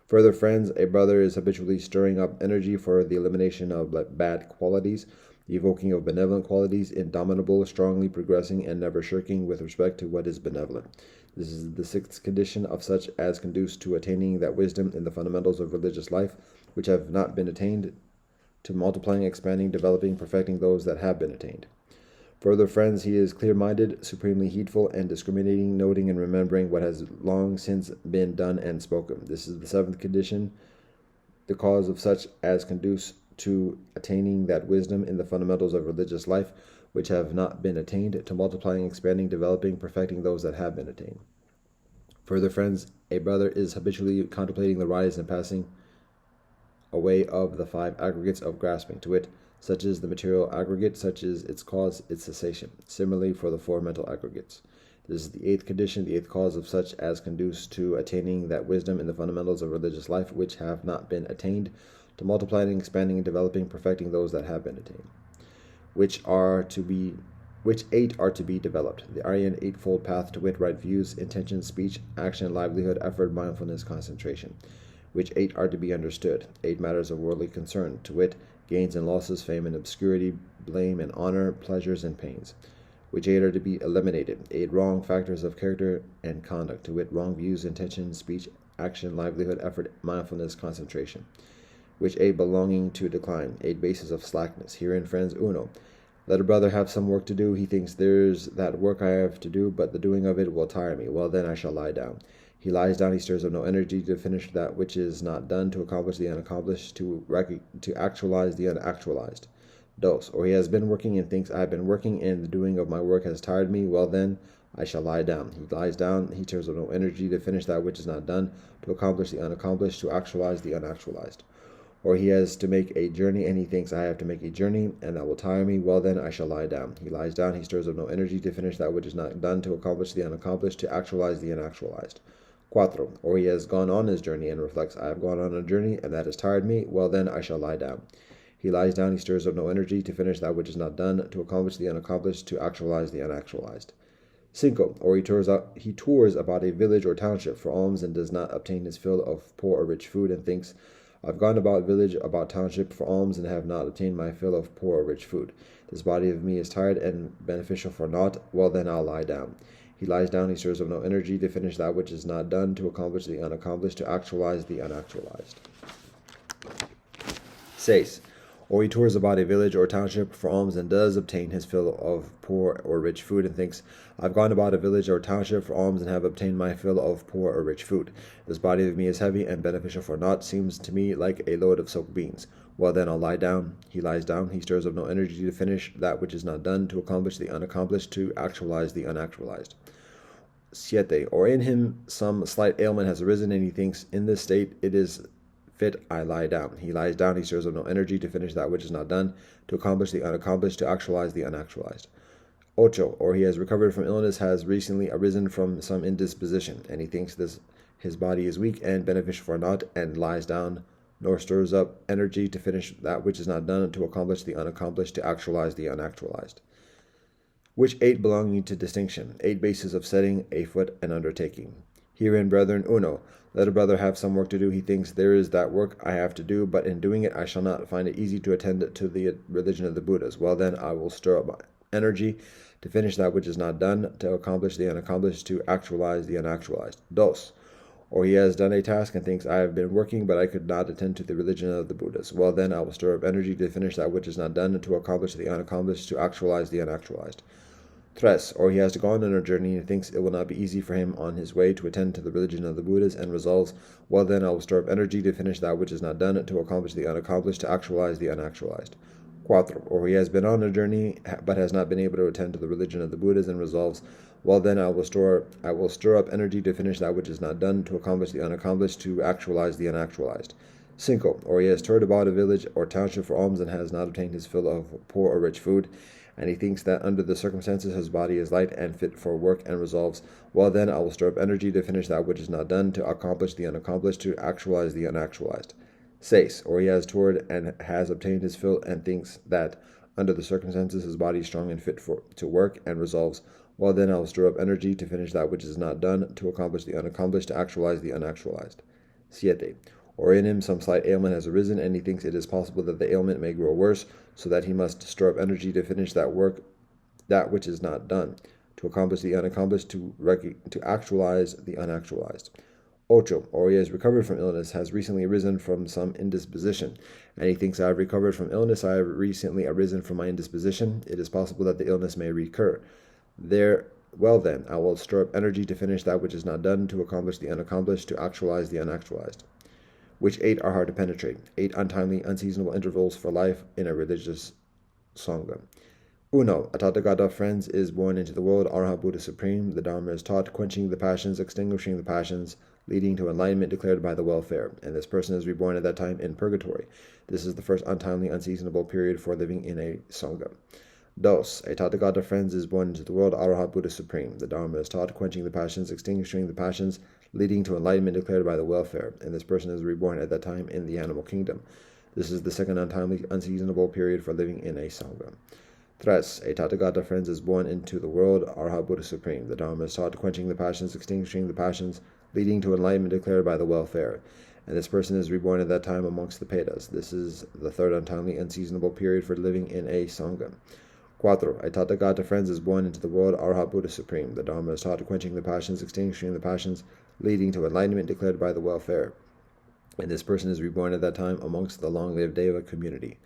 Further, friends, a brother is habitually stirring up energy for the elimination of bad qualities, the evoking of benevolent qualities, indomitable, strongly progressing, and never shirking with respect to what is benevolent. This is the sixth condition of such as conduce to attaining that wisdom in the fundamentals of religious life which have not been attained, to multiplying, expanding, developing, perfecting those that have been attained. Further, friends, he is clear-minded, supremely heedful, and discriminating, noting and remembering what has long since been done and spoken. This is the seventh condition, the cause of such as conduce to attaining that wisdom in the fundamentals of religious life which have not been attained, to multiplying, expanding, developing, perfecting those that have been attained. Further, friends, a brother is habitually contemplating the rise and passing away of the five aggregates of grasping, to wit, such is the material aggregate, such is its cause, its cessation. Similarly for the four mental aggregates. This is the eighth condition, the eighth cause of such as conduce to attaining that wisdom in the fundamentals of religious life which have not been attained, to multiplying, expanding, and developing, perfecting those that have been attained. Which eight are to be developed. The Aryan eightfold path, to wit, right views, intention, speech, action, livelihood, effort, mindfulness, concentration. Which eight are to be understood. 8 matters of worldly concern, to wit, gains and losses, fame and obscurity, blame and honor, pleasures and pains. Which 8 are to be eliminated. 8 wrong factors of character and conduct, to wit, wrong views, intention, speech, action, livelihood, effort, mindfulness, concentration. Which 8 belonging to decline. 8 bases of slackness. Herein, friends, uno. Let a brother have some work to do. He thinks there's that work I have to do, but the doing of it will tire me. Well, then I shall lie down. He lies down, he stirs up no energy to finish that which is not done, to accomplish the unaccomplished, to actualize the unactualized. Dos, or he has been working and thinks I have been working, and the doing of my work has tired me. Well, then I shall lie down. He lies down, he stirs up no energy to finish that which is not done, to accomplish the unaccomplished, to actualize the unactualized. Or he has to make a journey, and he thinks I have to make a journey, and that will tire me. Well, then I shall lie down. He lies down, he stirs up no energy to finish that which is not done, to accomplish the unaccomplished, to actualize the unactualized. Cuatro, or he has gone on his journey and reflects, I have gone on a journey, and that has tired me. Well, then I shall lie down. He lies down, he stirs up no energy to finish that which is not done, to accomplish the unaccomplished, to actualize the unactualized. Cinco, or he tours about a village or township for alms and does not obtain his fill of poor or rich food, and thinks, I've gone about village, about township for alms, and have not obtained my fill of poor or rich food. This body of me is tired and beneficial for naught. Well, then I'll lie down. He lies down, he stirs up no energy to finish that which is not done, to accomplish the unaccomplished, to actualize the unactualized. 6. Or he tours about a village or township for alms and does obtain his fill of poor or rich food, and thinks, I've gone about a village or township for alms and have obtained my fill of poor or rich food. This body of me is heavy and beneficial for naught, seems to me like a load of soaked beans. Well, then I'll lie down. He lies down, he stirs up no energy to finish that which is not done, to accomplish the unaccomplished, to actualize the unactualized. 7. Or in him some slight ailment has arisen, and he thinks, in this state it is fit I lie down. He lies down, he stirs up no energy to finish that which is not done, to accomplish the unaccomplished, to actualize the unactualized. 8. Or he has recovered from illness, has recently arisen from some indisposition, and he thinks his body is weak and beneficial for naught, and lies down, nor stirs up energy to finish that which is not done, to accomplish the unaccomplished, to actualize the unactualized. Which 8 belonging to distinction, 8 bases of setting a foot and undertaking. Herein, brethren, uno. Let a brother have some work to do. He thinks there is that work I have to do, but in doing it I shall not find it easy to attend to the religion of the Buddhas. Well, then I will stir up my energy to finish that which is not done, to accomplish the unaccomplished, to actualize the unactualized. 2. Or he has done a task and thinks I have been working, but I could not attend to the religion of the Buddhas. Well, then I will stir up energy to finish that which is not done, to accomplish the unaccomplished, to actualize the unactualized. 3. Or he has gone on a journey and thinks it will not be easy for him on his way to attend to the religion of the Buddhas, and resolves, well, then I will stir up energy to finish that which is not done, to accomplish the unaccomplished, to actualize the unactualized. 4. Or he has been on a journey but has not been able to attend to the religion of the Buddhas, and resolves, well, then I will stir up energy to finish that which is not done, to accomplish the unaccomplished, to actualize the unactualized. Cinco, or he has toured about a village or township for alms and has not obtained his fill of poor or rich food, and he thinks that under the circumstances his body is light and fit for work, and resolves, well then, I will stir up energy to finish that which is not done, to accomplish the unaccomplished, to actualize the unactualized. Seis, or he has toured and has obtained his fill and thinks that under the circumstances his body is strong and fit to work, and resolves, well then, I will stir up energy to finish that which is not done, to accomplish the unaccomplished, to actualize the unactualized. Siete, or in him some slight ailment has arisen, and he thinks it is possible that the ailment may grow worse, so that he must stir up energy to finish that which is not done, to accomplish the unaccomplished, to actualize the unactualized. Ocho, or he has recovered from illness, has recently arisen from some indisposition, and he thinks, I have recovered from illness, I have recently arisen from my indisposition, it is possible that the illness may recur. Well then, I will stir up energy to finish that which is not done, to accomplish the unaccomplished, to actualize the unactualized. Which 8 are hard to penetrate? 8 untimely, unseasonable intervals for life in a religious Sangha. Uno, a Tathagata, friends, is born into the world. Arhat, Buddha Supreme. The Dharma is taught, quenching the passions, extinguishing the passions, leading to enlightenment declared by the welfare. And this person is reborn at that time in purgatory. This is the first untimely, unseasonable period for living in a Sangha. Dos, a Tathagata, friends, is born into the world. Arhat, Buddha Supreme. The Dharma is taught, quenching the passions, extinguishing the passions, leading to enlightenment declared by the welfare, and this person is reborn at that time in the animal kingdom. This is the second untimely, unseasonable period for living in a Sangha. Tres, a Tathagata, friends, is born into the world. Arhat, Buddha Supreme. The Dharma is taught, quenching the passions, extinguishing the passions, leading to enlightenment declared by the welfare, and this person is reborn at that time amongst the Pedas. This is the third untimely, unseasonable period for living in a Sangha. Cuatro, a Tathagata, friends, is born into the world. Arhat, Buddha Supreme. The Dharma is taught, quenching the passions, extinguishing the passions, leading to enlightenment declared by the welfare, and this person is reborn at that time amongst the long-lived Deva community.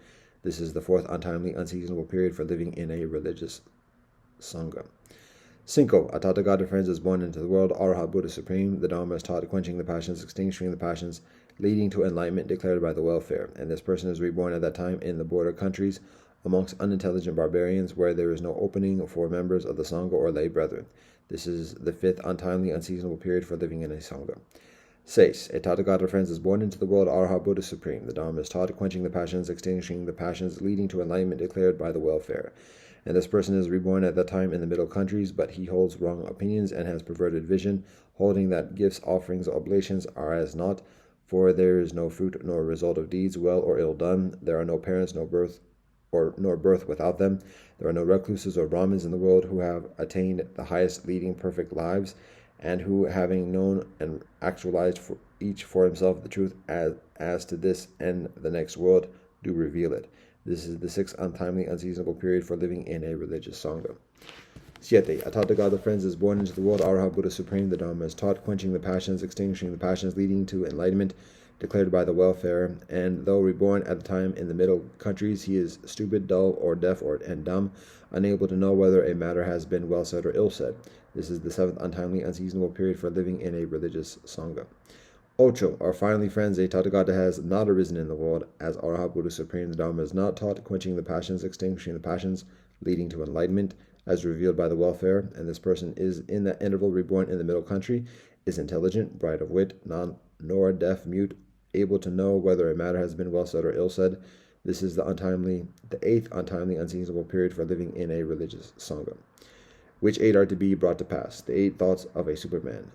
This is the fourth untimely, unseasonable period for living in a religious Sangha. Cinco, a Tathagata, friends, is born into the world. Arhat, Buddha Supreme. The Dharma is taught, quenching the passions, extinguishing the passions, leading to enlightenment declared by the welfare, and this person is reborn at that time in the border countries amongst unintelligent barbarians, where there is no opening for members of the Sangha or lay brethren. This is the fifth untimely, unseasonable period for living in a Sangha. Seis, a Tathagata, friends, is born into the world. Arhat, Buddha Supreme. The Dharma is taught, quenching the passions, extinguishing the passions, leading to enlightenment declared by the welfare, and this person is reborn at that time in the middle countries, but he holds wrong opinions and has perverted vision, holding that gifts, offerings, oblations are as naught, for there is no fruit nor result of deeds well or ill done. There are no parents, nor birth without them. There are no recluses or Brahmins in the world who have attained the highest, leading perfect lives, and who, having known and actualized for each for himself the truth as to this and the next world, do reveal it. This is the sixth untimely, unseasonable period for living in a religious Sangha. Siete, a Tathagata, friends, is born into the world. Arhat, Buddha Supreme. The Dharma is taught, quenching the passions, extinguishing the passions, leading to enlightenment declared by the welfare, and though reborn at the time in the middle countries, he is stupid, dull, or deaf, and dumb, unable to know whether a matter has been well said or ill said. This is the seventh untimely, unseasonable period for living in a religious Sangha. Ocho, or finally, friends, a Tathagata has not arisen in the world. As Arhat, Buddha Supreme, the Dharma is not taught, quenching the passions, extinguishing the passions, leading to enlightenment, as revealed by the welfare, and this person is in that interval reborn in the middle country, is intelligent, bright of wit, nor deaf, mute, able to know whether a matter has been well said or ill said. This is the eighth untimely, unseasonable period for living in a religious Sangha. Which 8 are to be brought to pass? The 8 thoughts of a Superman.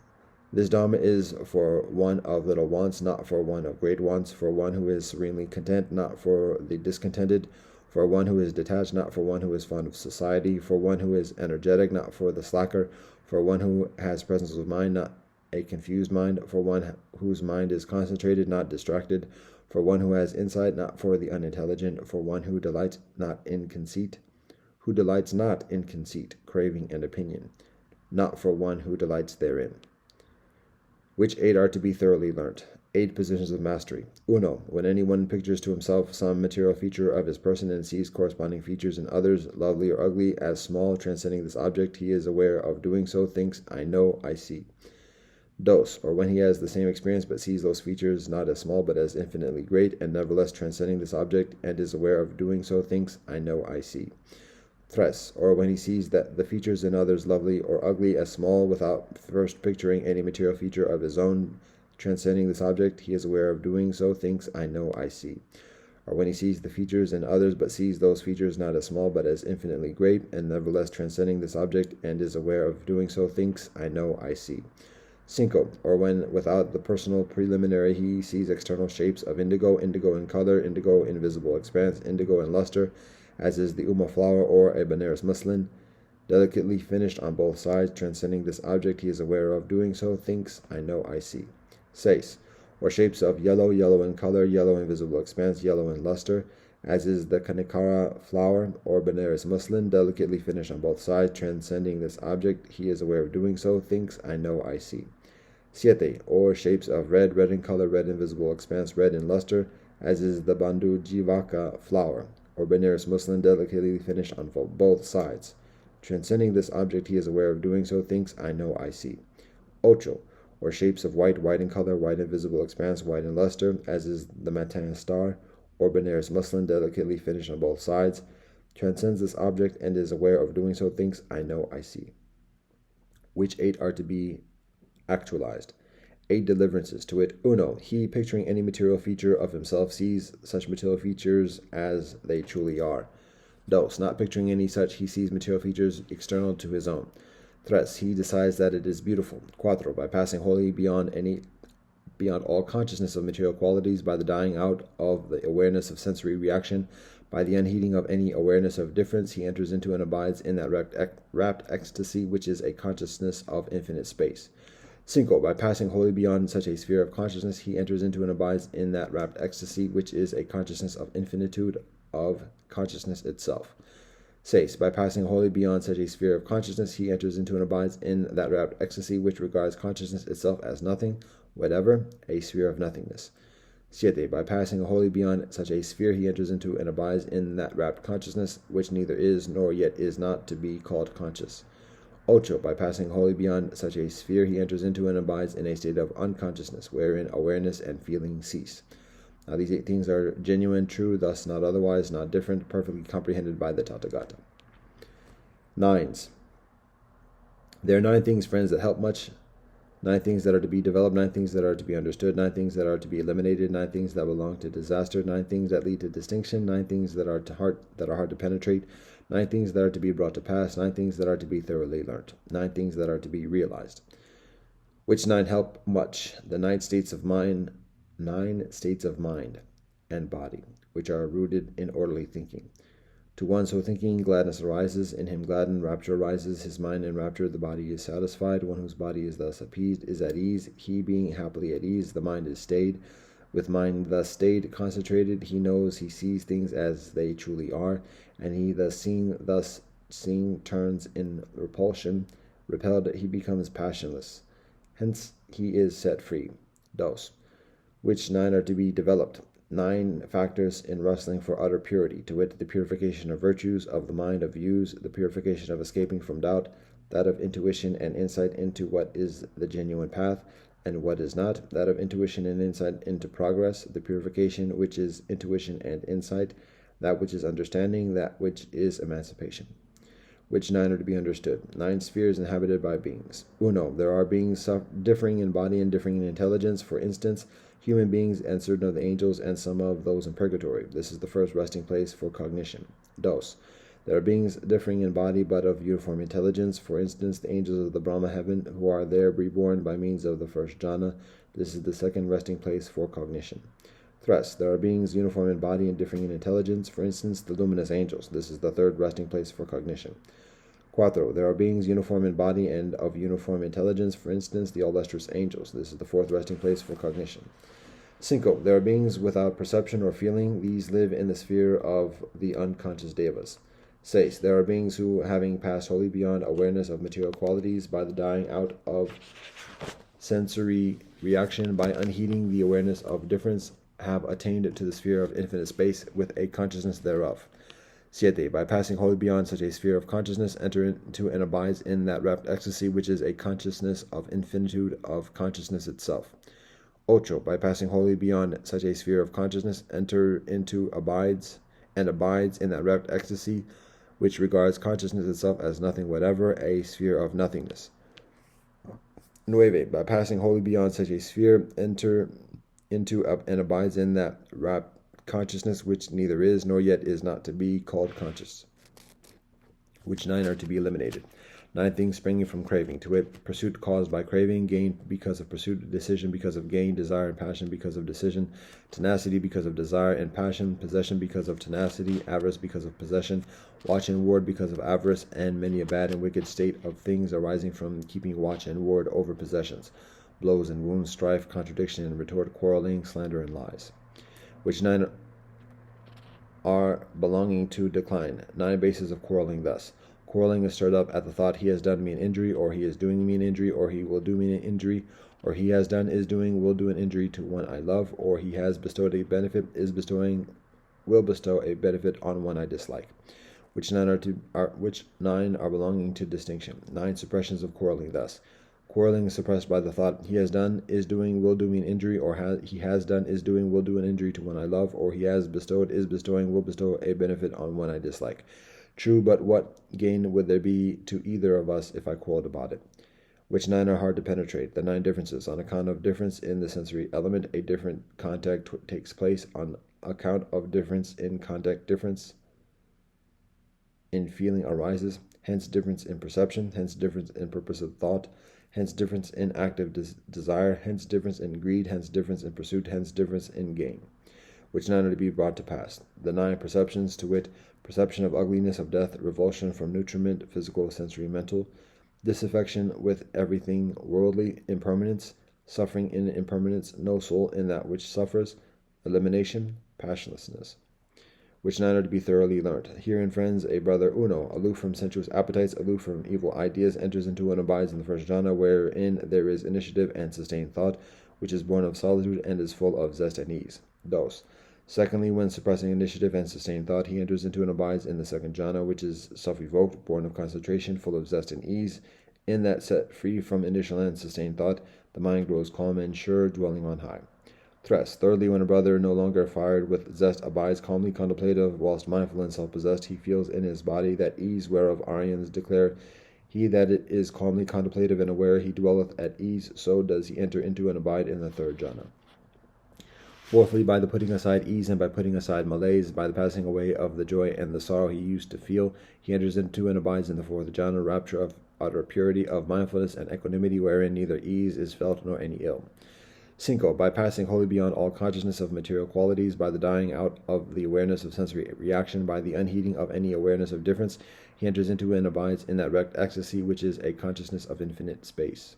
This Dharma is for one of little wants, not for one of great wants, for one who is serenely content, not for the discontented, for one who is detached, not for one who is fond of society, for one who is energetic, not for the slacker, for one who has presence of mind, not a confused mind, for one whose mind is concentrated, not distracted, for one who has insight, not for the unintelligent, for one who delights not in conceit, craving, and opinion, not for one who delights therein. Which 8 are to be thoroughly learnt? 8 positions of mastery. Uno, when anyone pictures to himself some material feature of his person and sees corresponding features in others, lovely or ugly, as small, transcending this object, he is aware of doing so, thinks, I know, I see. Dos, or when he has the same experience but sees those features not as small but as infinitely great, and nevertheless transcending this object, and is aware of doing so, thinks, I know, I see. Tres, or when he sees that the features in others lovely or ugly as small, without first picturing any material feature of his own, Transcending this object, he is aware of doing so, thinks, I know, I see. Or when he sees the features in others, but sees those features not as small, but as infinitely great, and nevertheless transcending this object, and is aware of doing so, thinks, I know, I see. 5. Or when, without the personal preliminary, he sees external shapes of indigo, indigo in color, indigo in visible expanse, indigo in luster, as is the Ummah flower or a Benares muslin, delicately finished on both sides. Transcending this object, he is aware of doing so, thinks, I know, I see. 6. Or shapes of yellow, yellow in color, yellow in visible expanse, yellow in luster, as is the Kanikara flower or Benares muslin, delicately finished on both sides. Transcending this object, he is aware of doing so, thinks, I know, I see. 7. Or shapes of red, red in color, red in visible expanse, red in luster, as is the Bandu Jivaka flower or Benares muslin, delicately finished on both sides. Transcending this object, he is aware of doing so, thinks, I know, I see. 8. Or shapes of white, white in color, white in visible expanse, white in luster, as is the Matan star, or Benares muslin, delicately finished on both sides, transcends this object and is aware of doing so, thinks, I know, I see. Which 8 are to be actualized? 8 deliverances, to wit, 1. He, picturing any material feature of himself, sees such material features as they truly are. 2. Not picturing any such, he sees material features external to his own. 3. He decides that it is beautiful. 4. By passing wholly beyond all consciousness of material qualities, by the dying out of the awareness of sensory reaction, by the unheeding of any awareness of difference, he enters into and abides in that rapt ecstasy which is a consciousness of infinite space. 5. By passing wholly beyond such a sphere of consciousness, he enters into and abides in that rapt ecstasy which is a consciousness of infinitude of consciousness itself. 6. By passing wholly beyond such a sphere of consciousness, he enters into and abides in that rapt ecstasy which regards consciousness itself as nothing, whatever, a sphere of nothingness. 7. By passing wholly beyond such a sphere, he enters into and abides in that rapt consciousness which neither is nor yet is not to be called conscious. 8. By passing wholly beyond such a sphere, he enters into and abides in a state of unconsciousness, wherein awareness and feeling cease. Now these 8 things are genuine, true, thus not otherwise, not different, perfectly comprehended by the Tathagata. 9s. There are 9 things, friends, that help much. 9 things that are to be developed, 9 things that are to be understood, 9 things that are to be eliminated, 9 things that belong to disaster, 9 things that lead to distinction, 9 things that are hard to penetrate, 9 things that are to be brought to pass, 9 things that are to be thoroughly learnt, 9 things that are to be realized. Which 9 help much? The 9 states of mind and body, which are rooted in orderly thinking. To one so thinking, gladness arises, in him gladden, rapture arises, his mind in rapture, the body is satisfied, one whose body is thus appeased is at ease, he being happily at ease, the mind is stayed. With mind thus stayed, concentrated, he knows, he sees things as they truly are, and he thus seeing turns in repulsion, repelled, he becomes passionless. Hence he is set free. Dos. Which 9 are to be developed? 9 factors in wrestling for utter purity, to wit, the purification of virtues, of the mind, of views, the purification of escaping from doubt, that of intuition and insight into what is the genuine path and what is not, that of intuition and insight into progress, the purification which is intuition and insight, that which is understanding, that which is emancipation. Which 9 are to be understood? 9 spheres inhabited by beings. 1. There are beings differing in body and differing in intelligence, for instance, human beings and certain of the angels and some of those in purgatory. This is the first resting place for cognition. 2. There are beings differing in body but of uniform intelligence, for instance, the angels of the Brahma heaven, who are there reborn by means of the first jhana. This is the second resting place for cognition. 3. There are beings uniform in body and differing in intelligence, for instance, the luminous angels. This is the third resting place for cognition. 4. There are beings uniform in body and of uniform intelligence, for instance, the all-lustrous angels. This is the fourth resting place for cognition. 5. There are beings without perception or feeling. These live in the sphere of the unconscious devas. 6. There are beings who, having passed wholly beyond awareness of material qualities by the dying out of sensory reaction, by unheeding the awareness of difference, have attained to the sphere of infinite space with a consciousness thereof. 7. By passing wholly beyond such a sphere of consciousness, enter into and abides in that rapt ecstasy which is a consciousness of infinitude of consciousness itself. 8. By passing wholly beyond such a sphere of consciousness, enter into, abides in that rapt ecstasy which regards consciousness itself as nothing whatever, a sphere of nothingness. 9. By passing wholly beyond such a sphere, enter into and abides in that rapt consciousness which neither is nor yet is not to be called conscious, which 9 are to be eliminated. 9 things springing from craving, to wit, pursuit caused by craving, gain because of pursuit, decision because of gain, desire and passion because of decision, tenacity because of desire and passion, possession because of tenacity, avarice because of possession, watch and ward because of avarice, and many a bad and wicked state of things arising from keeping watch and ward over possessions, blows and wounds, strife, contradiction and retort, quarreling, slander and lies, which 9 are belonging to decline. 9 bases of quarreling thus. Quarreling is stirred up at the thought, he has done me an injury, or he is doing me an injury, or he will do me an injury, or he has done, is doing, will do an injury to one I love, or he has bestowed a benefit, is bestowing, will bestow a benefit on one I dislike. Which 9 are belonging to distinction. 9 suppressions of quarreling thus. Quarreling is suppressed by the thought, he has done, is doing, will do me an injury, or he has done, is doing, will do an injury to one I love, or he has bestowed, is bestowing, will bestow a benefit on one I dislike. True, but what gain would there be to either of us if I quarreled about it? Which 9 are hard to penetrate. The 9 differences. On account of difference in the sensory element, a different contact takes place. On account of difference in contact, difference in feeling arises. Hence difference in perception. Hence difference in purpose of thought. Hence difference in active desire. Hence difference in greed. Hence difference in pursuit. Hence difference in gain. Which 9 are to be brought to pass. The 9 perceptions, to wit, perception of ugliness, of death, revulsion from nutriment, physical, sensory, mental, disaffection with everything worldly, impermanence, suffering in impermanence, no soul in that which suffers, elimination, passionlessness, which 9 are to be thoroughly learnt. Herein, friends, a brother Uno, aloof from sensuous appetites, aloof from evil ideas, enters into and abides in the first jhana, wherein there is initiative and sustained thought, which is born of solitude and is full of zest and ease. Dos. Secondly, when suppressing initiative and sustained thought, he enters into and abides in the second jhana, which is self-evoked, born of concentration, full of zest and ease. In that set free from initial and sustained thought, the mind grows calm and sure, dwelling on high. Tres. Thirdly, when a brother no longer fired with zest abides calmly contemplative, whilst mindful and self-possessed, he feels in his body that ease whereof Aryans declare, he that it is calmly contemplative and aware, he dwelleth at ease, so does he enter into and abide in the third jhana. Fourthly, by the putting aside ease and by putting aside malaise, by the passing away of the joy and the sorrow he used to feel, he enters into and abides in the fourth jhana, rapture of utter purity, of mindfulness and equanimity, wherein neither ease is felt nor any ill. 5. By passing wholly beyond all consciousness of material qualities, by the dying out of the awareness of sensory reaction, by the unheeding of any awareness of difference, he enters into and abides in that wrecked ecstasy which is a consciousness of infinite space.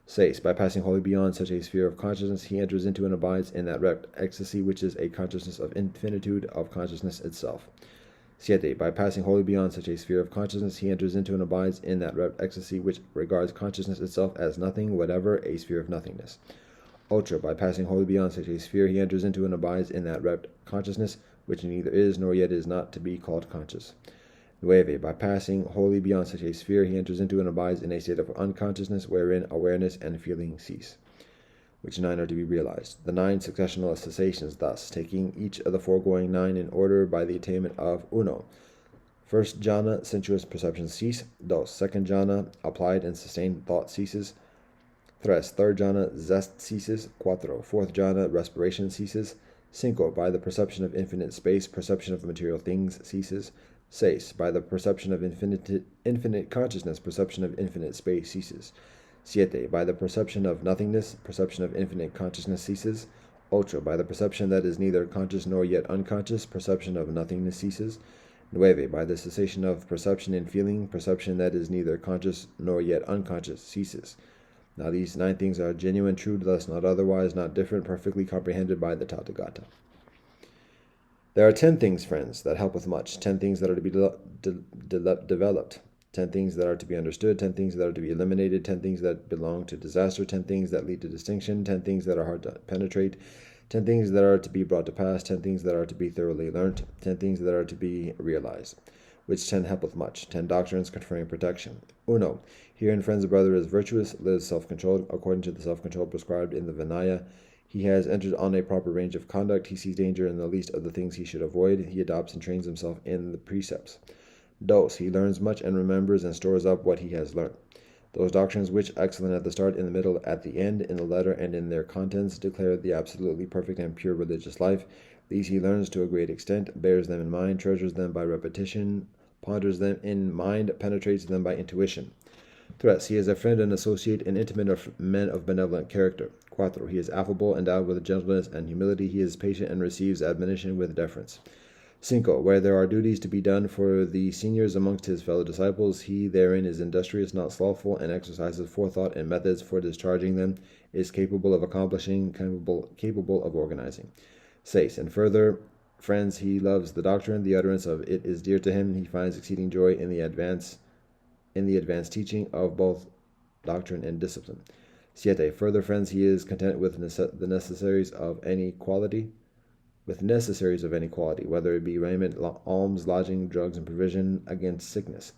6. By passing wholly beyond such a sphere of consciousness, he enters into and abides in that wrecked ecstasy which is a consciousness of infinitude of consciousness itself. 7. By passing wholly beyond such a sphere of consciousness, he enters into and abides in that wrecked ecstasy which regards consciousness itself as nothing whatever, a sphere of nothingness. 8. By passing wholly beyond such a sphere, he enters into and abides in that wrecked consciousness which neither is nor yet is not to be called conscious. 9. By passing wholly beyond such a sphere, he enters into and abides in a state of unconsciousness wherein awareness and feeling cease, which 9 are to be realized. The 9 successional cessations thus, taking each of the foregoing 9 in order by the attainment of Uno. First jhana, sensuous perception cease. 2. Second jhana, applied and sustained thought ceases. 3. Third jhana, zest ceases. 4. Fourth jhana, respiration ceases. 5. By the perception of infinite space, perception of material things ceases. 6. By the perception of infinite consciousness, perception of infinite space ceases. 7. By the perception of nothingness, perception of infinite consciousness ceases. 8. By the perception that is neither conscious nor yet unconscious, perception of nothingness ceases. 9. By the cessation of perception and feeling, perception that is neither conscious nor yet unconscious ceases. Now these 9 things are genuine, true, thus not otherwise, not different, perfectly comprehended by the Tathagata. There are 10 things, friends, that help with much, 10 things that are to be developed, 10 things that are to be understood, 10 things that are to be eliminated, 10 things that belong to disaster, 10 things that lead to distinction, 10 things that are hard to penetrate, 10 things that are to be brought to pass, 10 things that are to be thoroughly learnt, 10 things that are to be realized, which 10 help with much, 10 doctrines conferring protection. Uno. Herein, friends, the brother is virtuous, lives self-controlled, according to the self-control prescribed in the Vinaya. He has entered on a proper range of conduct. He sees danger in the least of the things he should avoid. He adopts and trains himself in the precepts. Dos. He learns much and remembers and stores up what he has learnt. Those doctrines which, excellent at the start, in the middle, at the end, in the letter, and in their contents, declare the absolutely perfect and pure religious life, these he learns to a great extent, bears them in mind, treasures them by repetition, ponders them in mind, penetrates them by intuition. 3. He is a friend and associate and intimate of men of benevolent character. 4. He is affable, endowed with gentleness and humility. He is patient and receives admonition with deference. 5. Where there are duties to be done for the seniors amongst his fellow disciples, he therein is industrious, not slothful, and exercises forethought and methods for discharging them, is capable of accomplishing, capable of organizing. 6. And further, friends, he loves the doctrine, the utterance of it is dear to him. He finds exceeding joy in the advanced teaching of both doctrine and discipline. 7. Further, friends, he is content with the necessaries of any quality, whether it be raiment, alms, lodging, drugs, and provision against sickness.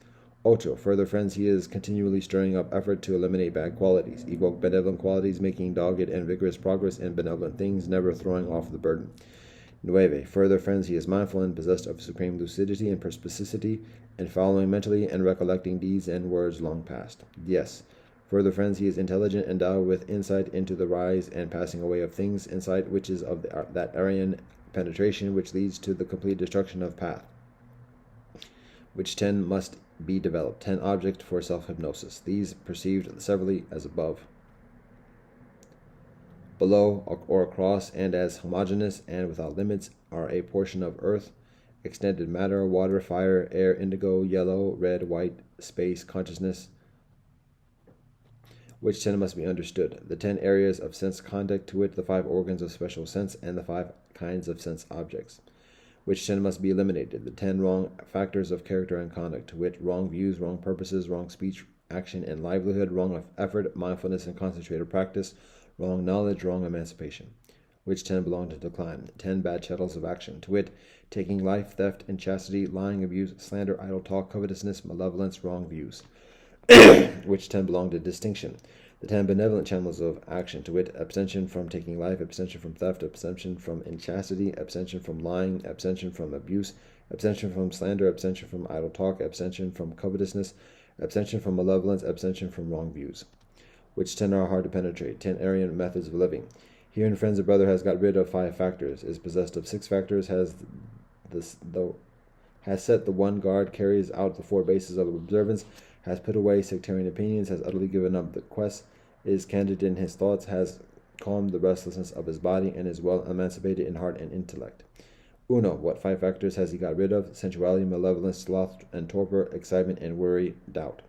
8. Further, friends, he is continually stirring up effort to eliminate bad qualities, evoke benevolent qualities, making dogged and vigorous progress in benevolent things, never throwing off the burden. 9. Further, friends, he is mindful and possessed of supreme lucidity and perspicacity, and following mentally and recollecting deeds and words long past. Yes. Further, friends, he is intelligent, endowed with insight into the rise and passing away of things, insight which is of that Aryan penetration which leads to the complete destruction of path, which 10 must be developed. 10 objects for self-hypnosis. These perceived severally as above, below, or across, and as homogeneous and without limits, are a portion of earth, extended matter, water, fire, air, indigo, yellow, red, white, space, consciousness, which 10 must be understood. The 10 areas of sense conduct, to wit, the 5 organs of special sense, and the 5 kinds of sense objects, which 10 must be eliminated. The 10 wrong factors of character and conduct, to wit, wrong views, wrong purposes, wrong speech, action, and livelihood, wrong effort, mindfulness, and concentrated practice, wrong knowledge, wrong emancipation, which 10 belong to decline. 10 bad chattels of action, to wit, taking life, theft, inchastity, lying, abuse, slander, idle talk, covetousness, malevolence, wrong views, which 10 belong to distinction. The 10 benevolent channels of action, to wit, abstention from taking life, abstention from theft, abstention from inchastity, abstention from lying, abstention from abuse, abstention from slander, abstention from idle talk, abstention from covetousness, abstention from malevolence, abstention from wrong views, which 10 are hard to penetrate. 10 Aryan methods of living. Herein, friends, a brother has got rid of 5 factors, is possessed of 6 factors, has set the one guard, carries out the 4 bases of observance, has put away sectarian opinions, has utterly given up the quest, is candid in his thoughts, has calmed the restlessness of his body, and is well emancipated in heart and intellect. 1. What 5 factors has he got rid of? Sensuality, malevolence, sloth and torpor, excitement and worry, doubt.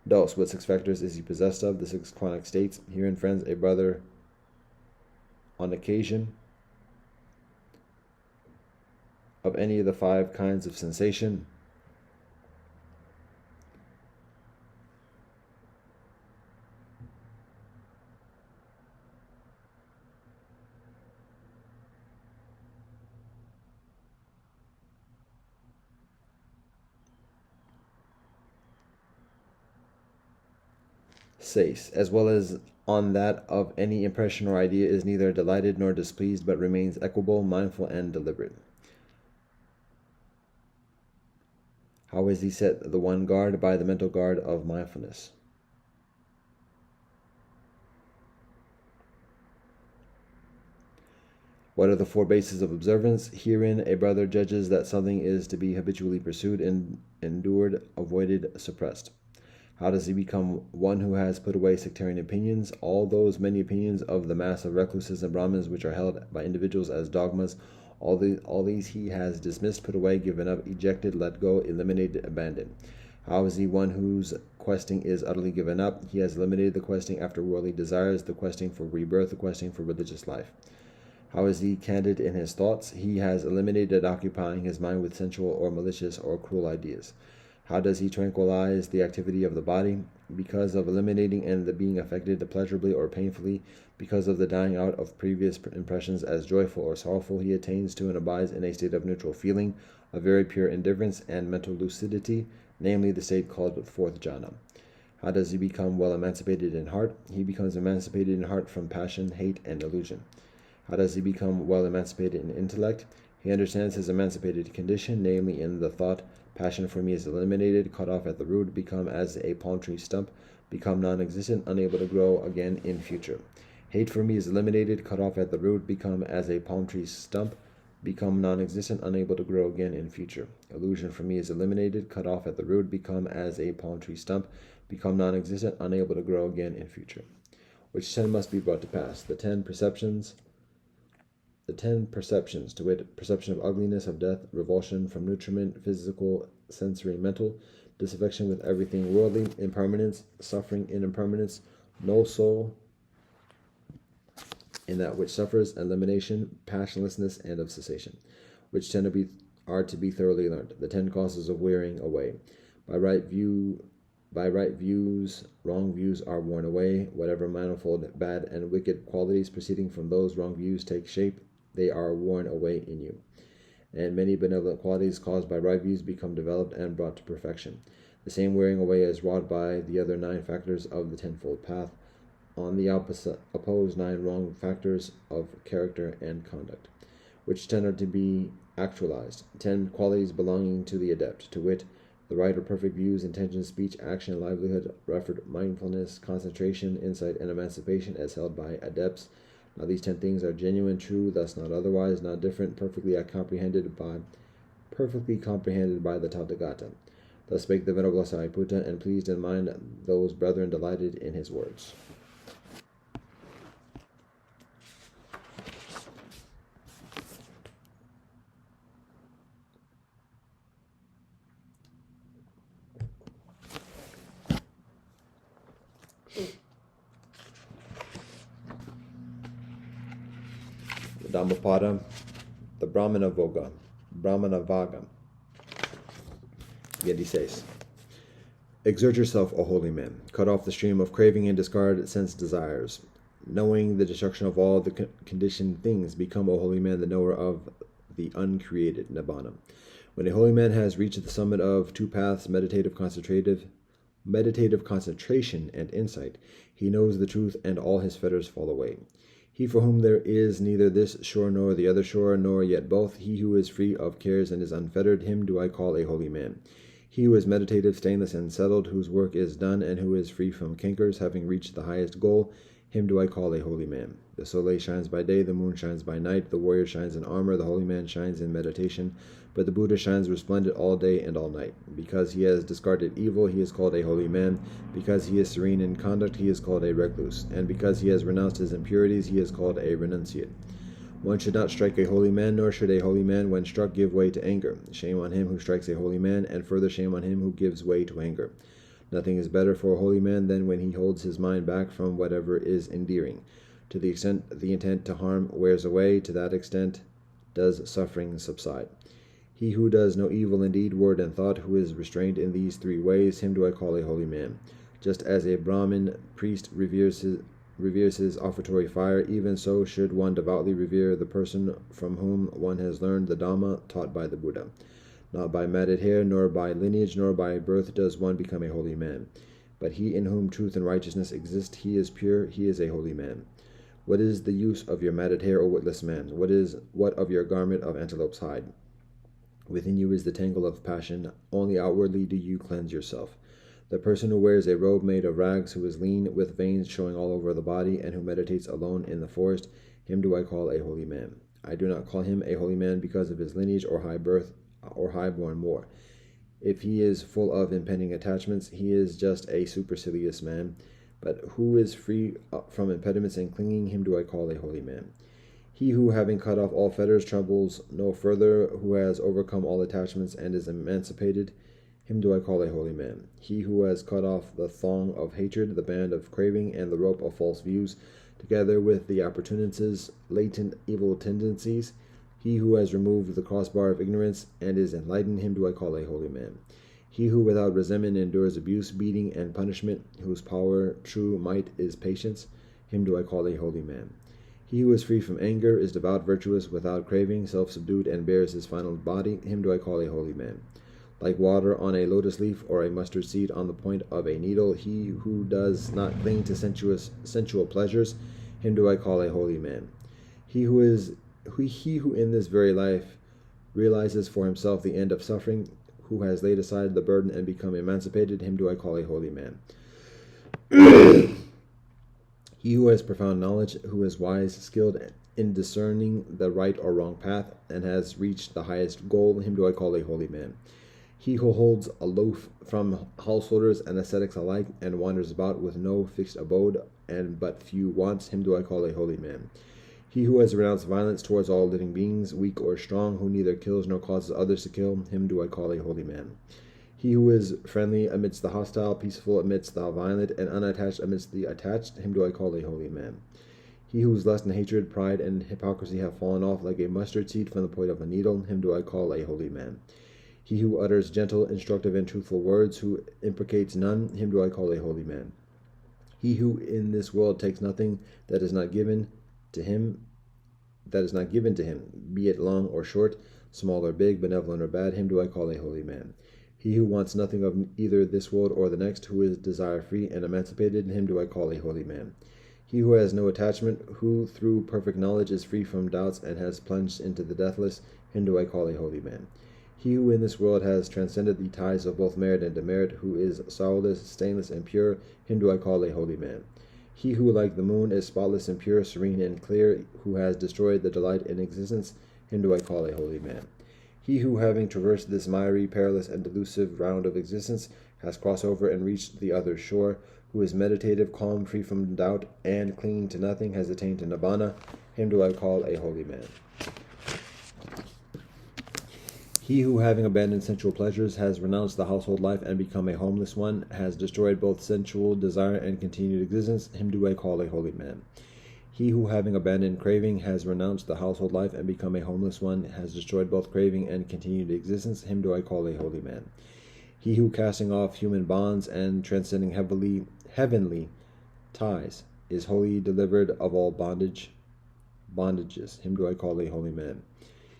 2. What 6 factors is he possessed of? The 6 chronic states. Herein, friends, a brother, on occasion of any of the 5 kinds of sensation, says, as well as on that of any impression or idea, is neither delighted nor displeased, but remains equable, mindful, and deliberate. How is he set the one guard? By the mental guard of mindfulness. What are the 4 bases of observance? Herein a brother judges that something is to be habitually pursued, endured, avoided, suppressed. How does he become one who has put away sectarian opinions? All those many opinions of the mass of recluses and Brahmins which are held by individuals as dogmas, all these he has dismissed, put away, given up, ejected, let go, eliminated, abandoned. How is he one whose questing is utterly given up? He has eliminated the questing after worldly desires, the questing for rebirth, the questing for religious life. How is he candid in his thoughts? He has eliminated occupying his mind with sensual or malicious or cruel ideas. How does he tranquilize the activity of the body? Because of eliminating and the being affected pleasurably or painfully, because of the dying out of previous impressions as joyful or sorrowful, he attains to and abides in a state of neutral feeling, of very pure indifference and mental lucidity, namely the state called 4th jhana. How does he become well emancipated in heart? He becomes emancipated in heart from passion, hate, and illusion. How does he become well emancipated in intellect? He understands his emancipated condition, namely in the thought, passion for me is eliminated, cut off at the root, become as a palm tree stump, become non-existent, unable to grow again in future. Hate for me is eliminated, cut off at the root, become as a palm tree stump, become non-existent, unable to grow again in future. Illusion for me is eliminated, cut off at the root, become as a palm tree stump, become non-existent, unable to grow again in future. Which 10 must be brought to pass? The 10 perceptions, to wit, perception of ugliness, of death, revulsion from nutriment, physical, sensory, mental, disaffection with everything worldly, impermanence, suffering in impermanence, no soul in that which suffers, elimination, passionlessness, and of cessation, which 10 are to be thoroughly learned. The 10 causes of wearing away. By right views, wrong views are worn away. Whatever manifold bad and wicked qualities proceeding from those wrong views take shape, they are worn away in you. And many benevolent qualities caused by right views become developed and brought to perfection. The same wearing away is wrought by the other 9 factors of the tenfold path, on the opposed 9 wrong factors of character and conduct, which 10 are to be actualized. 10 qualities belonging to the adept, to wit, the right or perfect views, intention, speech, action, livelihood, effort, mindfulness, concentration, insight, and emancipation as held by adepts. Now these 10 things are genuine, true, thus not otherwise, not different, perfectly comprehended by the Tathagata. Thus spake the Venerable Sariputta, and pleased in mind those brethren delighted in his words. Dhammapada, the Brahmana Vaga. Yet he says, exert yourself, O holy man. Cut off the stream of craving and discard sense desires. Knowing the destruction of all the conditioned things, become, O holy man, the knower of the uncreated Nibbana. When a holy man has reached the summit of 2 paths, meditative concentration and insight, he knows the truth, and all his fetters fall away. He for whom there is neither this shore nor the other shore, nor yet both, he who is free of cares and is unfettered, him do I call a holy man. He who is meditative, stainless, and settled, whose work is done, and who is free from cankers, having reached the highest goal, him do I call a holy man. The soleil shines by day, the moon shines by night, the warrior shines in armor, the holy man shines in meditation, but the Buddha shines resplendent all day and all night. Because he has discarded evil, he is called a holy man. Because he is serene in conduct, he is called a recluse. And because he has renounced his impurities, he is called a renunciate. One should not strike a holy man, nor should a holy man, when struck, give way to anger. Shame on him who strikes a holy man, and further shame on him who gives way to anger. Nothing is better for a holy man than when he holds his mind back from whatever is endearing. To the extent the intent to harm wears away, to that extent does suffering subside. He who does no evil in deed, word, and thought, who is restrained in these 3 ways, him do I call a holy man. Just as a Brahmin priest reveres his offertory fire, even so should one devoutly revere the person from whom one has learned the Dhamma taught by the Buddha. Not by matted hair, nor by lineage, nor by birth does one become a holy man. But he in whom truth and righteousness exist, he is pure, he is a holy man. What is the use of your matted hair, O witless man? What of your garment of antelope's hide? Within you is the tangle of passion, only outwardly do you cleanse yourself. The person who wears a robe made of rags, who is lean, with veins showing all over the body, and who meditates alone in the forest, him do I call a holy man. I do not call him a holy man because of his lineage or high birth or high-born more. If he is full of impending attachments, he is just a supercilious man. But who is free from impediments and clinging, him do I call a holy man. He who, having cut off all fetters, troubles no further, who has overcome all attachments and is emancipated, him do I call a holy man. He who has cut off the thong of hatred, the band of craving, and the rope of false views, together with the appurtenances, latent evil tendencies, he who has removed the crossbar of ignorance and is enlightened, him do I call a holy man. He who without resentment endures abuse, beating, and punishment, whose power, true might, is patience, him do I call a holy man. He who is free from anger, is devout, virtuous, without craving, self-subdued, and bears his final body, him do I call a holy man. Like water on a lotus leaf or a mustard seed on the point of a needle, he who does not cling to sensual pleasures, him do I call a holy man. He who in this very life realizes for himself the end of suffering, who has laid aside the burden and become emancipated, him do I call a holy man. He who has profound knowledge, who is wise, skilled in discerning the right or wrong path, and has reached the highest goal, him do I call a holy man. He who holds aloof from householders and ascetics alike, and wanders about with no fixed abode and but few wants, him do I call a holy man. He who has renounced violence towards all living beings, weak or strong, who neither kills nor causes others to kill, him do I call a holy man. He who is friendly amidst the hostile, peaceful amidst the violent, and unattached amidst the attached, him do I call a holy man. He whose lust and hatred, pride, and hypocrisy have fallen off like a mustard seed from the point of a needle, him do I call a holy man. He who utters gentle, instructive, and truthful words, who imprecates none, him do I call a holy man. He who in this world takes nothing that is not given to him, be it long or short, small or big, benevolent or bad, him do I call a holy man. He who wants nothing of either this world or the next, who is desire-free and emancipated, him do I call a holy man. He who has no attachment, who through perfect knowledge is free from doubts and has plunged into the deathless, him do I call a holy man. He who in this world has transcended the ties of both merit and demerit, who is sorrowless, stainless, and pure, him do I call a holy man. He who like the moon is spotless and pure, serene and clear, who has destroyed the delight in existence, him do I call a holy man. He who, having traversed this miry, perilous, and delusive round of existence, has crossed over and reached the other shore, who is meditative, calm, free from doubt, and clinging to nothing, has attained to Nibbana, him do I call a holy man. He who, having abandoned sensual pleasures, has renounced the household life and become a homeless one, has destroyed both sensual desire and continued existence, him do I call a holy man. He who, having abandoned craving, has renounced the household life and become a homeless one, has destroyed both craving and continued existence, him do I call a holy man. He who, casting off human bonds and transcending heavenly ties, is wholly delivered of all bondages, him do I call a holy man.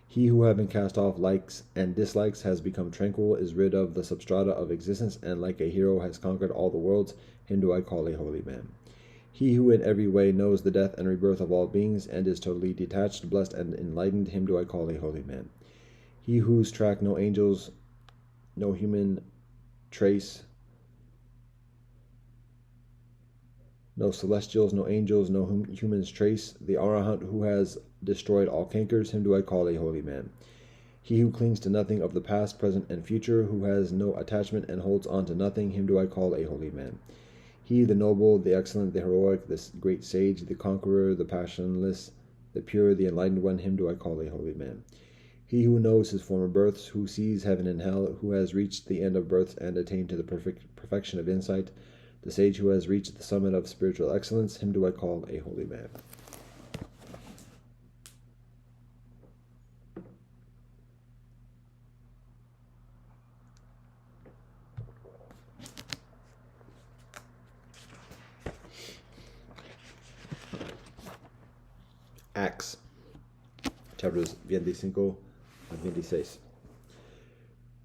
He who, having cast off likes and dislikes, has become tranquil, is rid of the substrata of existence, and like a hero has conquered all the worlds, him do I call a holy man. He who in every way knows the death and rebirth of all beings, and is totally detached, blessed, and enlightened, him do I call a holy man. He whose track no angels, no human trace, no celestials, no angels, no humans trace, the Arahant who has destroyed all cankers, him do I call a holy man. He who clings to nothing of the past, present, and future, who has no attachment and holds on to nothing, him do I call a holy man. He, the noble, the excellent, the heroic, the great sage, the conqueror, the passionless, the pure, the enlightened one, him do I call a holy man. He who knows his former births, who sees heaven and hell, who has reached the end of births and attained to the perfection of insight, the sage who has reached the summit of spiritual excellence, him do I call a holy man. Acts, chapters 25 and 26.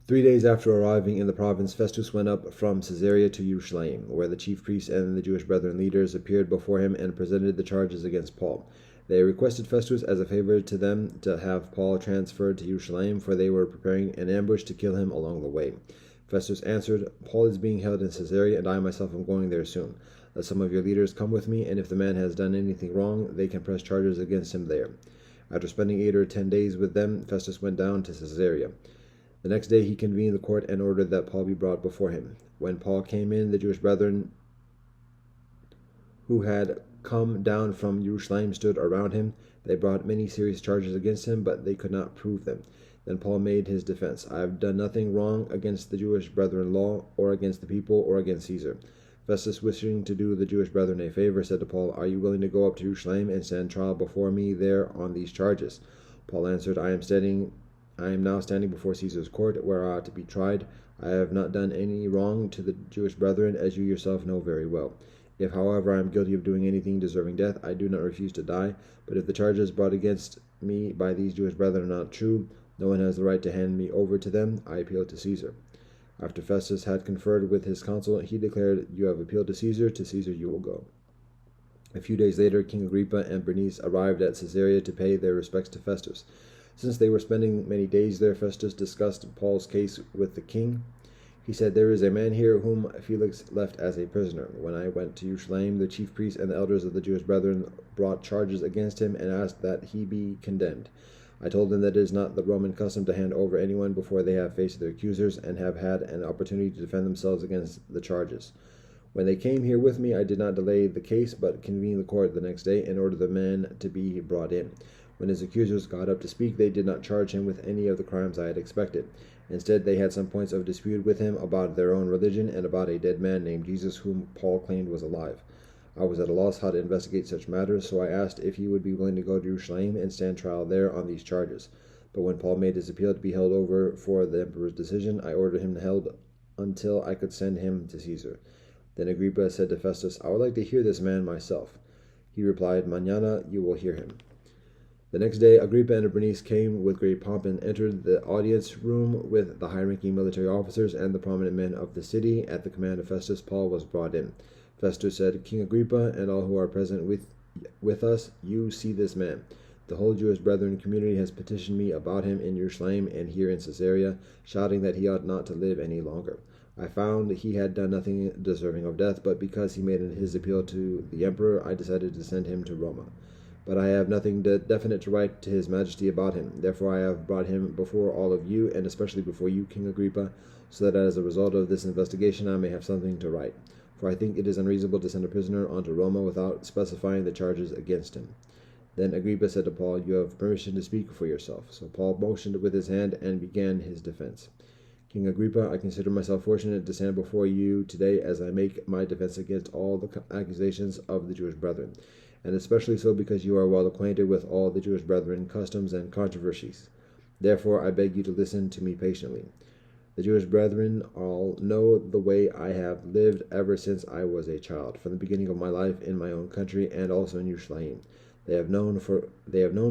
3 days after arriving in the province, Festus went up from Caesarea to Jerusalem, where the chief priests and the Jewish brethren leaders appeared before him and presented the charges against Paul. They requested Festus as a favor to them to have Paul transferred to Jerusalem, for they were preparing an ambush to kill him along the way. Festus answered, Paul is being held in Caesarea, and I myself am going there soon. Let some of your leaders come with me, and if the man has done anything wrong, they can press charges against him there. After spending 8 or 10 days with them, Festus went down to Caesarea. The next day he convened the court and ordered that Paul be brought before him. When Paul came in, the Jewish brethren who had come down from Jerusalem stood around him. They brought many serious charges against him, but they could not prove them. Then Paul made his defense. I have done nothing wrong against the Jewish brethren law, or against the people, or against Caesar. Festus, wishing to do the Jewish brethren a favor, said to Paul, Are you willing to go up to Jerusalem and stand trial before me there on these charges? Paul answered, I am now standing before Caesar's court, where I ought to be tried. I have not done any wrong to the Jewish brethren, as you yourself know very well. If, however, I am guilty of doing anything deserving death, I do not refuse to die. But if the charges brought against me by these Jewish brethren are not true, no one has the right to hand me over to them. I appeal to Caesar. After Festus had conferred with his council, he declared, You have appealed to Caesar you will go. A few days later, King Agrippa and Bernice arrived at Caesarea to pay their respects to Festus. Since they were spending many days there, Festus discussed Paul's case with the king. He said, "There is a man here whom Felix left as a prisoner. When I went to Jerusalem, the chief priests and the elders of the Jewish brethren brought charges against him and asked that he be condemned. I told them that it is not the Roman custom to hand over anyone before they have faced their accusers and have had an opportunity to defend themselves against the charges. When they came here with me, I did not delay the case, but convened the court the next day and ordered the man to be brought in. When his accusers got up to speak, they did not charge him with any of the crimes I had expected. Instead, they had some points of dispute with him about their own religion and about a dead man named Jesus whom Paul claimed was alive. I was at a loss how to investigate such matters, so I asked if he would be willing to go to Jerusalem and stand trial there on these charges. But when Paul made his appeal to be held over for the emperor's decision, I ordered him held until I could send him to Caesar. Then Agrippa said to Festus, "I would like to hear this man myself." He replied, "Mañana you will hear him." The next day, Agrippa and Bernice came with great pomp and entered the audience room with the high-ranking military officers and the prominent men of the city. At the command of Festus, Paul was brought in. Festus said, "King Agrippa and all who are present with us, you see this man. The whole Jewish brethren community has petitioned me about him in Jerusalem and here in Caesarea, shouting that he ought not to live any longer. I found he had done nothing deserving of death, but because he made his appeal to the emperor, I decided to send him to Rome. But I have nothing definite to write to his majesty about him. Therefore I have brought him before all of you, and especially before you, King Agrippa, so that as a result of this investigation I may have something to write. For I think it is unreasonable to send a prisoner on to Rome without specifying the charges against him." Then Agrippa said to Paul, "You have permission to speak for yourself." So Paul motioned with his hand and began his defense. "King Agrippa, I consider myself fortunate to stand before you today as I make my defense against all the accusations of the Jewish brethren, and especially so because you are well acquainted with all the Jewish brethren, customs, and controversies. Therefore I beg you to listen to me patiently. The Jewish brethren all know the way I have lived ever since I was a child, from the beginning of my life in my own country and also in Jerusalem. They have known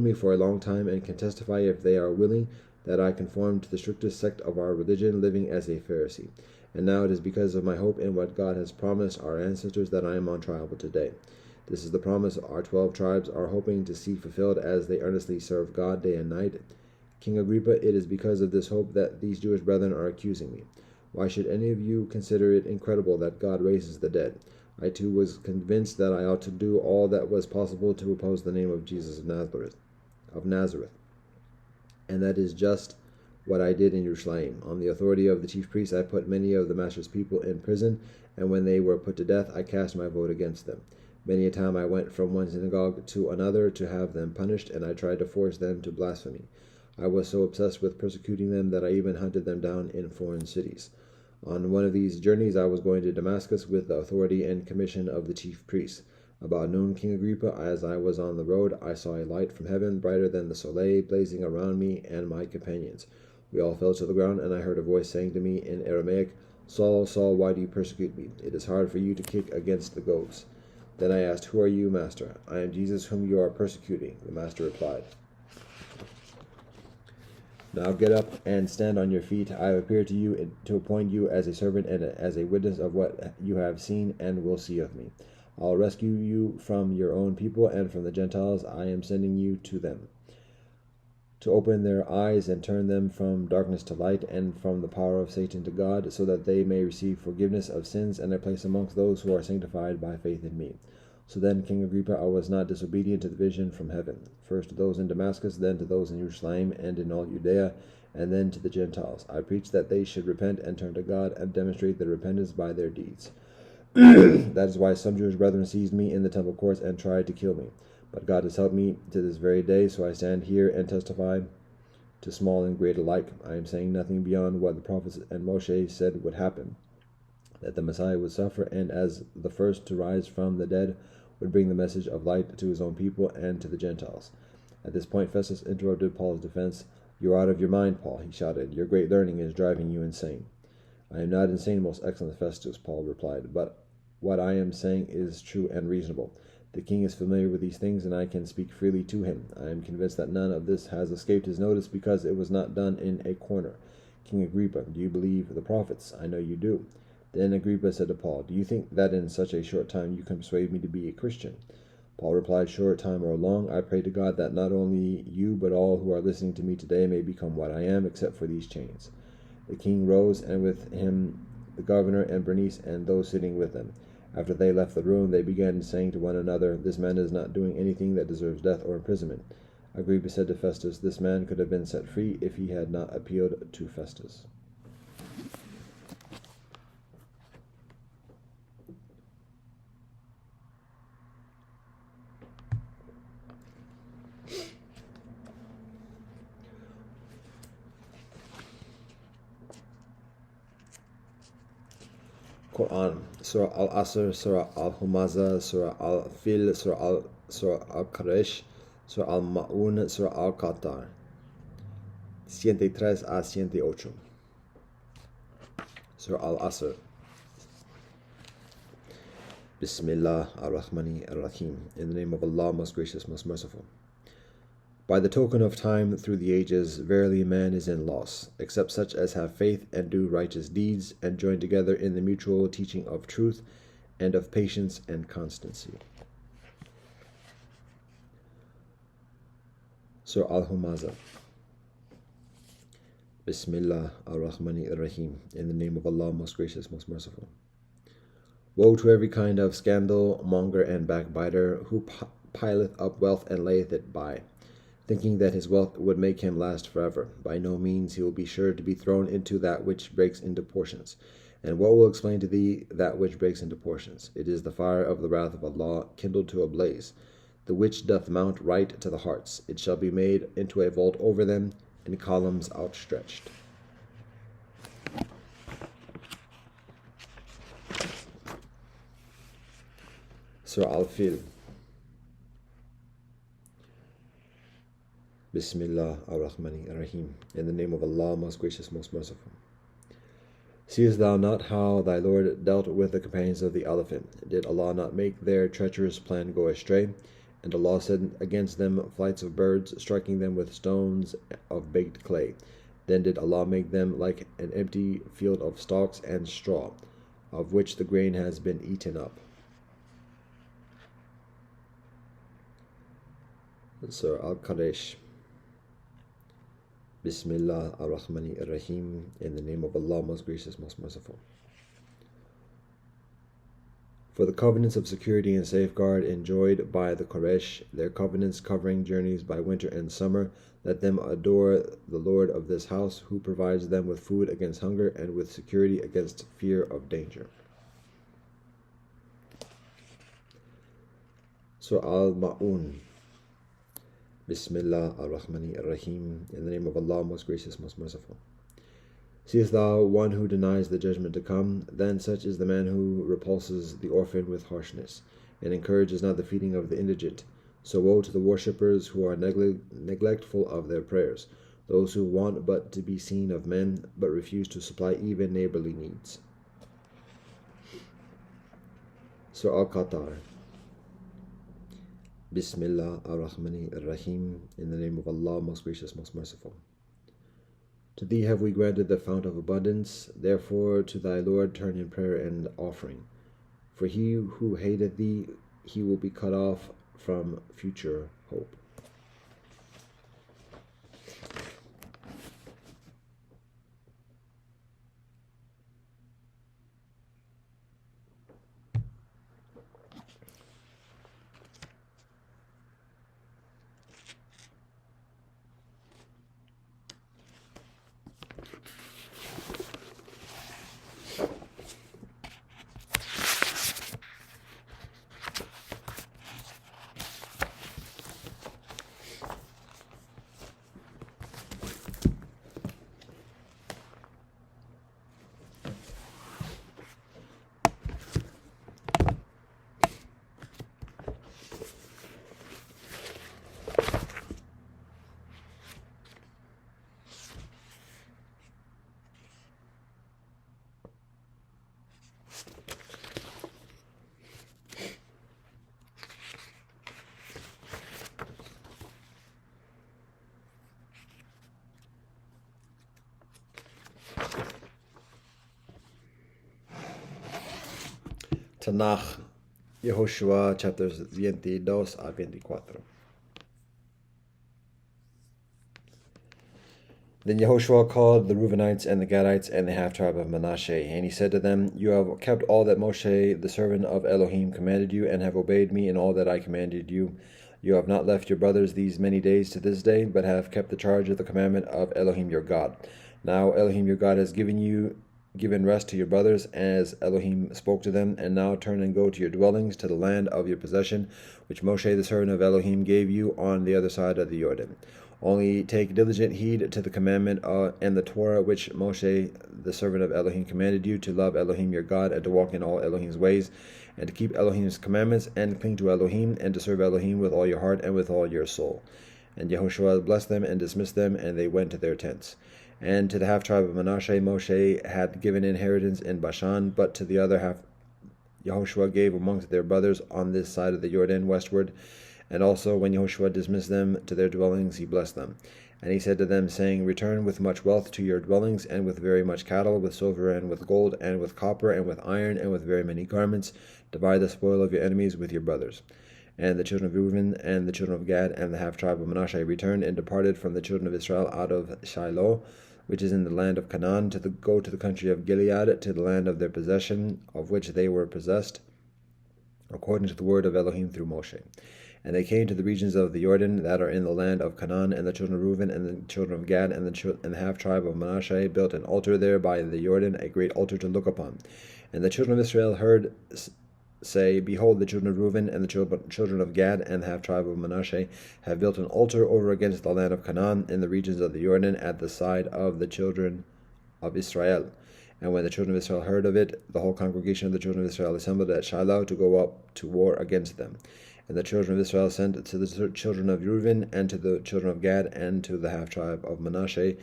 me for a long time and can testify, if they are willing, that I conformed to the strictest sect of our religion, living as a Pharisee. And now it is because of my hope in what God has promised our ancestors that I am on trial today. This is the promise our 12 tribes are hoping to see fulfilled as they earnestly serve God day and night. King Agrippa, it is because of this hope that these Jewish brethren are accusing me. Why should any of you consider it incredible that God raises the dead? I too was convinced that I ought to do all that was possible to oppose the name of Jesus of Nazareth. And that is just what I did in Jerusalem. On the authority of the chief priests, I put many of the master's people in prison, and when they were put to death, I cast my vote against them. Many a time I went from one synagogue to another to have them punished, and I tried to force them to blasphemy. I was so obsessed with persecuting them that I even hunted them down in foreign cities. On one of these journeys I was going to Damascus with the authority and commission of the chief priests. About noon, King Agrippa, as I was on the road, I saw a light from heaven, brighter than the soleil, blazing around me and my companions. We all fell to the ground, and I heard a voice saying to me in Aramaic, "Saul, Saul, why do you persecute me? It is hard for you to kick against the goads." Then I asked, "Who are you, Master?" "I am Jesus whom you are persecuting," the Master replied. "Now get up and stand on your feet. I have appeared to you to appoint you as a servant and as a witness of what you have seen and will see of me. I'll rescue you from your own people and from the Gentiles. I am sending you to them, to open their eyes and turn them from darkness to light and from the power of Satan to God, so that they may receive forgiveness of sins and a place amongst those who are sanctified by faith in me." So then, King Agrippa, I was not disobedient to the vision from heaven, first to those in Damascus, then to those in Jerusalem and in all Judea, and then to the Gentiles. I preached that they should repent and turn to God and demonstrate their repentance by their deeds. That is why some Jewish brethren seized me in the temple courts and tried to kill me. But God has helped me to this very day, so I stand here and testify to small and great alike. I am saying nothing beyond what the prophets and Moshe said would happen, that the Messiah would suffer, and as the first to rise from the dead, would bring the message of light to his own people and to the Gentiles. At this point, Festus interrupted Paul's defense. "You are out of your mind, Paul," he shouted. "Your great learning is driving you insane." "I am not insane, most excellent Festus," Paul replied, "but what I am saying is true and reasonable. The king is familiar with these things, and I can speak freely to him. I am convinced that none of this has escaped his notice because it was not done in a corner. King Agrippa, do you believe the prophets? I know you do." Then Agrippa said to Paul, "Do you think that in such a short time you can persuade me to be a Christian?" Paul replied, "Short time or long, I pray to God that not only you but all who are listening to me today may become what I am, except for these chains." The king rose, and with him the governor and Bernice and those sitting with them. After they left the room, they began saying to one another, "This man is not doing anything that deserves death or imprisonment." Agrippa said to Festus, "This man could have been set free if he had not appealed to Festus." Quran, Surah Al-Asr, Surah Al-Humaza, Surah Al-Fil, Surah Al-Quraysh, Surah Al-Ma'un, Surah Al-Qatar. 103 a 108. Surah Al-Asr. Bismillah ar-Rahmani ar-Rahim. In the name of Allah, most gracious, most merciful. By the token of time through the ages, verily man is in loss, except such as have faith and do righteous deeds, and join together in the mutual teaching of truth and of patience and constancy. Surah Al-Humaza. Bismillah ar-Rahmani ar-Rahim. In the name of Allah, most gracious, most merciful. Woe to every kind of scandal monger and backbiter, who pileth up wealth and layeth it by, thinking that his wealth would make him last forever. By no means he will be sure to be thrown into that which breaks into portions. And what will explain to thee that which breaks into portions? It is the fire of the wrath of Allah, kindled to a blaze, the which doth mount right to the hearts. It shall be made into a vault over them, in columns outstretched. Surah Al-Fil. Bismillah ar-Rahmani ar-Rahim. In the name of Allah, most gracious, most merciful. Seest thou not how thy Lord dealt with the companions of the elephant? Did Allah not make their treacherous plan go astray? And Allah sent against them flights of birds, striking them with stones of baked clay. Then did Allah make them like an empty field of stalks and straw, of which the grain has been eaten up. Surah Al-Quraysh. Bismillah ar-Rahmani ar-Rahim. In the name of Allah, most gracious, most merciful. For the covenants of security and safeguard enjoyed by the Quraysh, their covenants covering journeys by winter and summer, let them adore the Lord of this house, who provides them with food against hunger and with security against fear of danger. Surah Al-Ma'un. Bismillah ar-Rahmani ar-Rahim. In the name of Allah, most gracious, most merciful. Seest thou one who denies the judgment to come? Then such is the man who repulses the orphan with harshness, and encourages not the feeding of the indigent. So woe to the worshippers who are neglectful of their prayers, those who want but to be seen of men, but refuse to supply even neighborly needs. Surah Al-Qatar. Bismillah ar-Rahmani ar-Rahim. In the name of Allah, most gracious, most merciful. To thee have we granted the fount of abundance, therefore to thy Lord turn in prayer and offering. For he who hateth thee, he will be cut off from future hope. Tanakh, Yehoshua, chapters 22 a 24. Then Yehoshua called the Reubenites and the Gadites and the half-tribe of Manasseh, and he said to them, You have kept all that Moshe, the servant of Elohim, commanded you, and have obeyed me in all that I commanded you. You have not left your brothers these many days to this day, but have kept the charge of the commandment of Elohim your God. Now Elohim your God has given rest to your brothers, as Elohim spoke to them, and now turn and go to your dwellings, to the land of your possession, which Moshe the servant of Elohim gave you on the other side of the Jordan. Only take diligent heed to the commandment and the Torah which Moshe the servant of Elohim commanded you, to love Elohim your God, and to walk in all Elohim's ways, and to keep Elohim's commandments, and cling to Elohim, and to serve Elohim with all your heart and with all your soul. And Yehoshua blessed them and dismissed them, and they went to their tents. And to the half-tribe of Manasseh Moshe had given inheritance in Bashan, but to the other half Yehoshua gave amongst their brothers on this side of the Jordan westward. And also when Yehoshua dismissed them to their dwellings, he blessed them. And he said to them, saying, Return with much wealth to your dwellings, and with very much cattle, with silver, and with gold, and with copper, and with iron, and with very many garments. Divide the spoil of your enemies with your brothers. And the children of Reuben and the children of Gad and the half-tribe of Manasseh returned and departed from the children of Israel out of Shiloh, which is in the land of Canaan, to go to the country of Gilead, to the land of their possession, of which they were possessed, according to the word of Elohim through Moshe. And they came to the regions of the Jordan that are in the land of Canaan, and the children of Reuben and the children of Gad and the half-tribe of Manasseh built an altar there by the Jordan, a great altar to look upon. And the children of Israel heard say, Behold, the children of Reuben and the children of Gad and the half-tribe of Manasseh have built an altar over against the land of Canaan in the regions of the Jordan at the side of the children of Israel. And when the children of Israel heard of it, the whole congregation of the children of Israel assembled at Shiloh to go up to war against them. And the children of Israel sent to the children of Reuben and to the children of Gad and to the half-tribe of Manasseh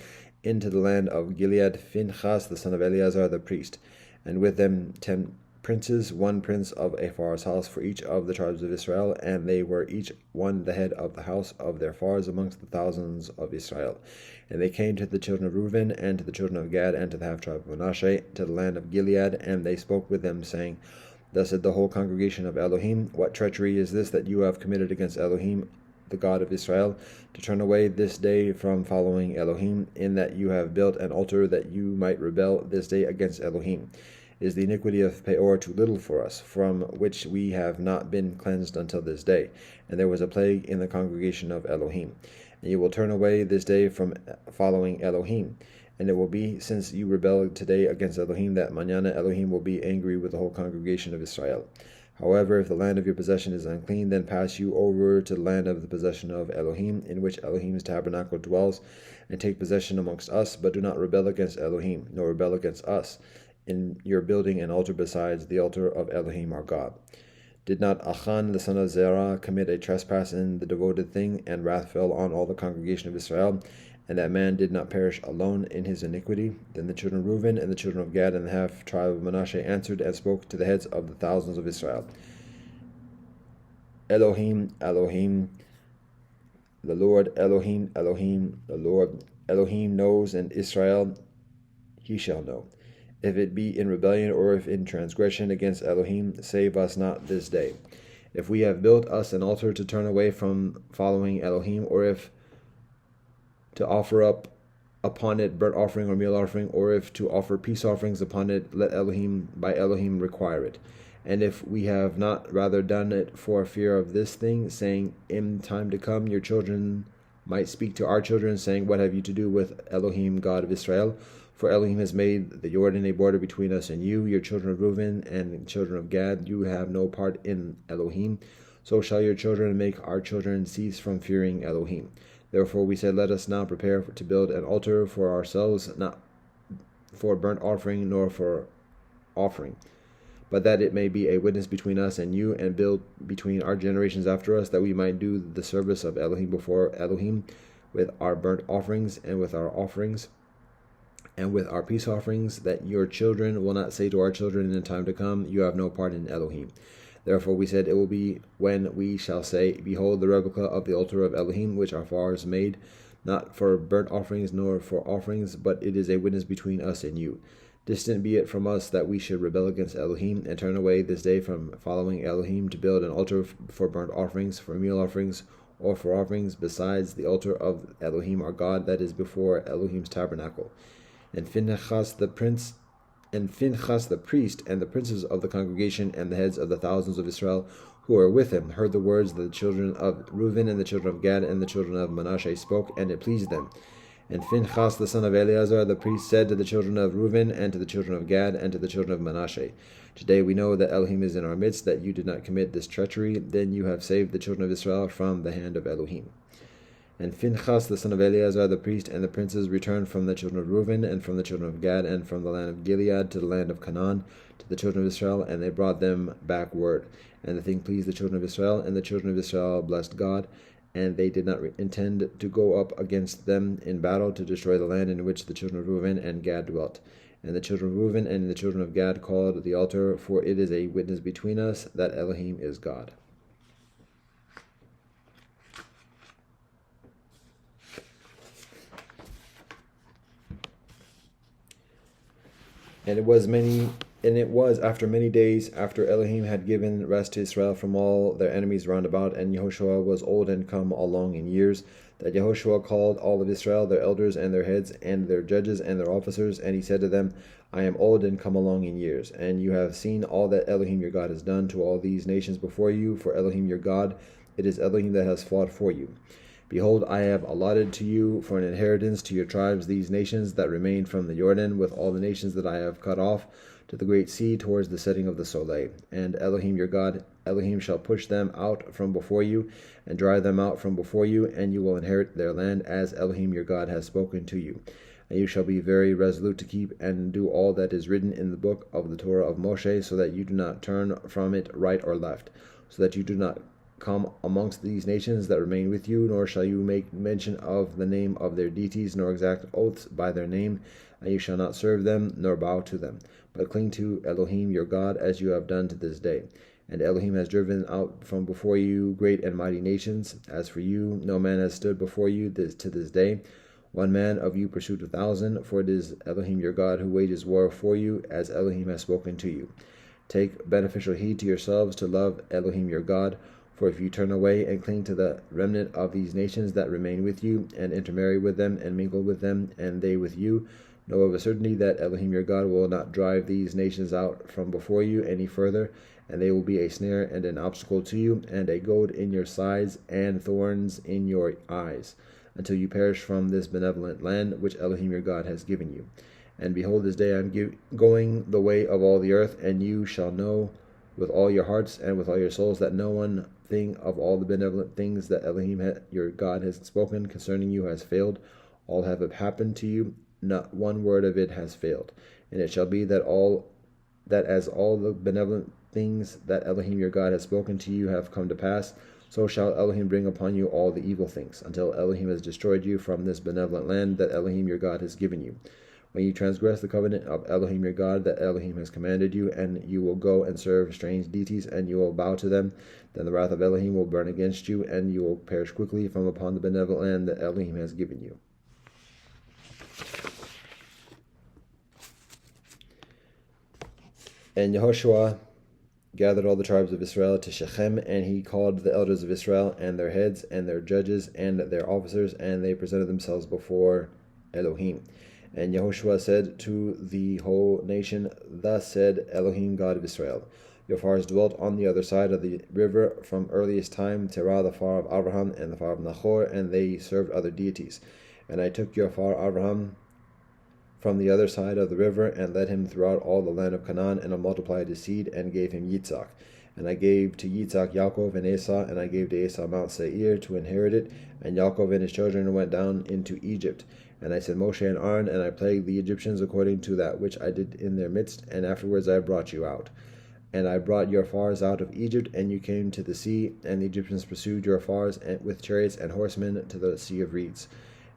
into the land of Gilead Phinehas the son of Eleazar the priest, and with them 10 princes, 1 prince of a fathers' house for each of the tribes of Israel, and they were each one the head of the house of their fathers amongst the thousands of Israel. And they came to the children of Reuben and to the children of Gad and to the half-tribe of Manasseh to the land of Gilead, and they spoke with them, saying, Thus said the whole congregation of Elohim, What treachery is this that you have committed against Elohim, the God of Israel, to turn away this day from following Elohim, in that you have built an altar that you might rebel this day against Elohim? Is the iniquity of Peor too little for us, from which we have not been cleansed until this day? And there was a plague in the congregation of Elohim. And you will turn away this day from following Elohim. And it will be, since you rebelled today against Elohim, that mañana Elohim will be angry with the whole congregation of Israel. However, if the land of your possession is unclean, then pass you over to the land of the possession of Elohim, in which Elohim's tabernacle dwells, and take possession amongst us, but do not rebel against Elohim, nor rebel against us, in your building an altar besides the altar of Elohim our God. Did not Achan the son of Zerah commit a trespass in the devoted thing, and wrath fell on all the congregation of Israel, and that man did not perish alone in his iniquity? Then the children of Reuben and the children of Gad and the half-tribe of Manasseh answered and spoke to the heads of the thousands of Israel. Elohim, Elohim, the Lord, Elohim, Elohim, the Lord, Elohim knows, and Israel he shall know. If it be in rebellion or if in transgression against Elohim, save us not this day. If we have built us an altar to turn away from following Elohim, or if to offer up upon it burnt offering or meal offering, or if to offer peace offerings upon it, let Elohim by Elohim require it. And if we have not rather done it for fear of this thing, saying, In time to come your children might speak to our children, saying, What have you to do with Elohim, God of Israel? For Elohim has made the Jordan a border between us and you, your children of Reuben and children of Gad. You have no part in Elohim. So shall your children make our children cease from fearing Elohim. Therefore we said, Let us now prepare to build an altar for ourselves, not for burnt offering, nor for offering, but that it may be a witness between us and you, and build between our generations after us, that we might do the service of Elohim before Elohim, with our burnt offerings, and with our offerings, and with our peace offerings, that your children will not say to our children in the time to come, You have no part in Elohim. Therefore we said, It will be when we shall say, Behold the replica of the altar of Elohim, which our fathers made, not for burnt offerings nor for offerings, but it is a witness between us and you. Distant be it from us that we should rebel against Elohim, and turn away this day from following Elohim, to build an altar for burnt offerings, for meal offerings, or for offerings besides the altar of Elohim our God that is before Elohim's tabernacle. And Phinehas the priest and the princes of the congregation and the heads of the thousands of Israel who were with him heard the words that the children of Reuben and the children of Gad and the children of Manasseh spoke, and it pleased them. And Phinehas the son of Eleazar the priest said to the children of Reuben and to the children of Gad and to the children of Manasseh, Today we know that Elohim is in our midst, that you did not commit this treachery. Then you have saved the children of Israel from the hand of Elohim. And Phinehas the son of Eleazar the priest and the princes returned from the children of Reuben and from the children of Gad and from the land of Gilead to the land of Canaan to the children of Israel, and they brought them back word. And the thing pleased the children of Israel, and the children of Israel blessed God, and they did not intend to go up against them in battle to destroy the land in which the children of Reuben and Gad dwelt. And the children of Reuben and the children of Gad called the altar, for it is a witness between us that Elohim is God. And it was after many days, after Elohim had given rest to Israel from all their enemies round about, and Yehoshua was old and come along in years, that Yehoshua called all of Israel, their elders and their heads, and their judges and their officers, and he said to them, I am old and come along in years, and you have seen all that Elohim your God has done to all these nations before you. For Elohim your God, it is Elohim that has fought for you. Behold, I have allotted to you for an inheritance to your tribes these nations that remain from the Jordan, with all the nations that I have cut off to the great sea towards the setting of the Soleil. And Elohim your God, Elohim shall push them out from before you, and drive them out from before you, and you will inherit their land, as Elohim your God has spoken to you. And you shall be very resolute to keep and do all that is written in the book of the Torah of Moshe, so that you do not turn from it right or left, so that you do not come amongst these nations that remain with you, nor shall you make mention of the name of their deities, nor exact oaths by their name, and you shall not serve them, nor bow to them, but cling to Elohim your God, as you have done to this day. And Elohim has driven out from before you great and mighty nations. As for you, no man has stood before you to this day. One man of you pursued 1,000, for it is Elohim your God who wages war for you, as Elohim has spoken to you. Take beneficial heed to yourselves to love Elohim your God, for if you turn away and cling to the remnant of these nations that remain with you, and intermarry with them, and mingle with them, and they with you, know of a certainty that Elohim your God will not drive these nations out from before you any further, and they will be a snare and an obstacle to you, and a goad in your sides, and thorns in your eyes, until you perish from this benevolent land which Elohim your God has given you. And behold, this day I am going the way of all the earth, and you shall know with all your hearts and with all your souls that no one thing of all the benevolent things that Elohim your God has spoken concerning you has failed. All have happened to you, not one word of it has failed. And it shall be that as all the benevolent things that Elohim your God has spoken to you have come to pass, so shall Elohim bring upon you all the evil things, until Elohim has destroyed you from this benevolent land that Elohim your God has given you. When you transgress the covenant of Elohim your God that Elohim has commanded you, and you will go and serve strange deities, and you will bow to them, then the wrath of Elohim will burn against you, and you will perish quickly from upon the benevolent land that Elohim has given you. And Yehoshua gathered all the tribes of Israel to Shechem, and he called the elders of Israel, and their heads, and their judges, and their officers, and they presented themselves before Elohim. And Yehoshua said to the whole nation, Thus said Elohim, God of Israel, your fathers dwelt on the other side of the river from earliest time, Terah the father of Abraham, and the father of Nahor, and they served other deities. And I took your father Abraham from the other side of the river, and led him throughout all the land of Canaan, and I multiplied his seed, and gave him Yitzhak. And I gave to Yitzhak Yaakov and Esau, and I gave to Esau Mount Seir to inherit it. And Yaakov and his children went down into Egypt. And I sent Moshe and Aaron, and I plagued the Egyptians according to that which I did in their midst, and afterwards I brought you out. And I brought your fathers out of Egypt, and you came to the sea, and the Egyptians pursued your fathers with chariots and horsemen to the sea of reeds.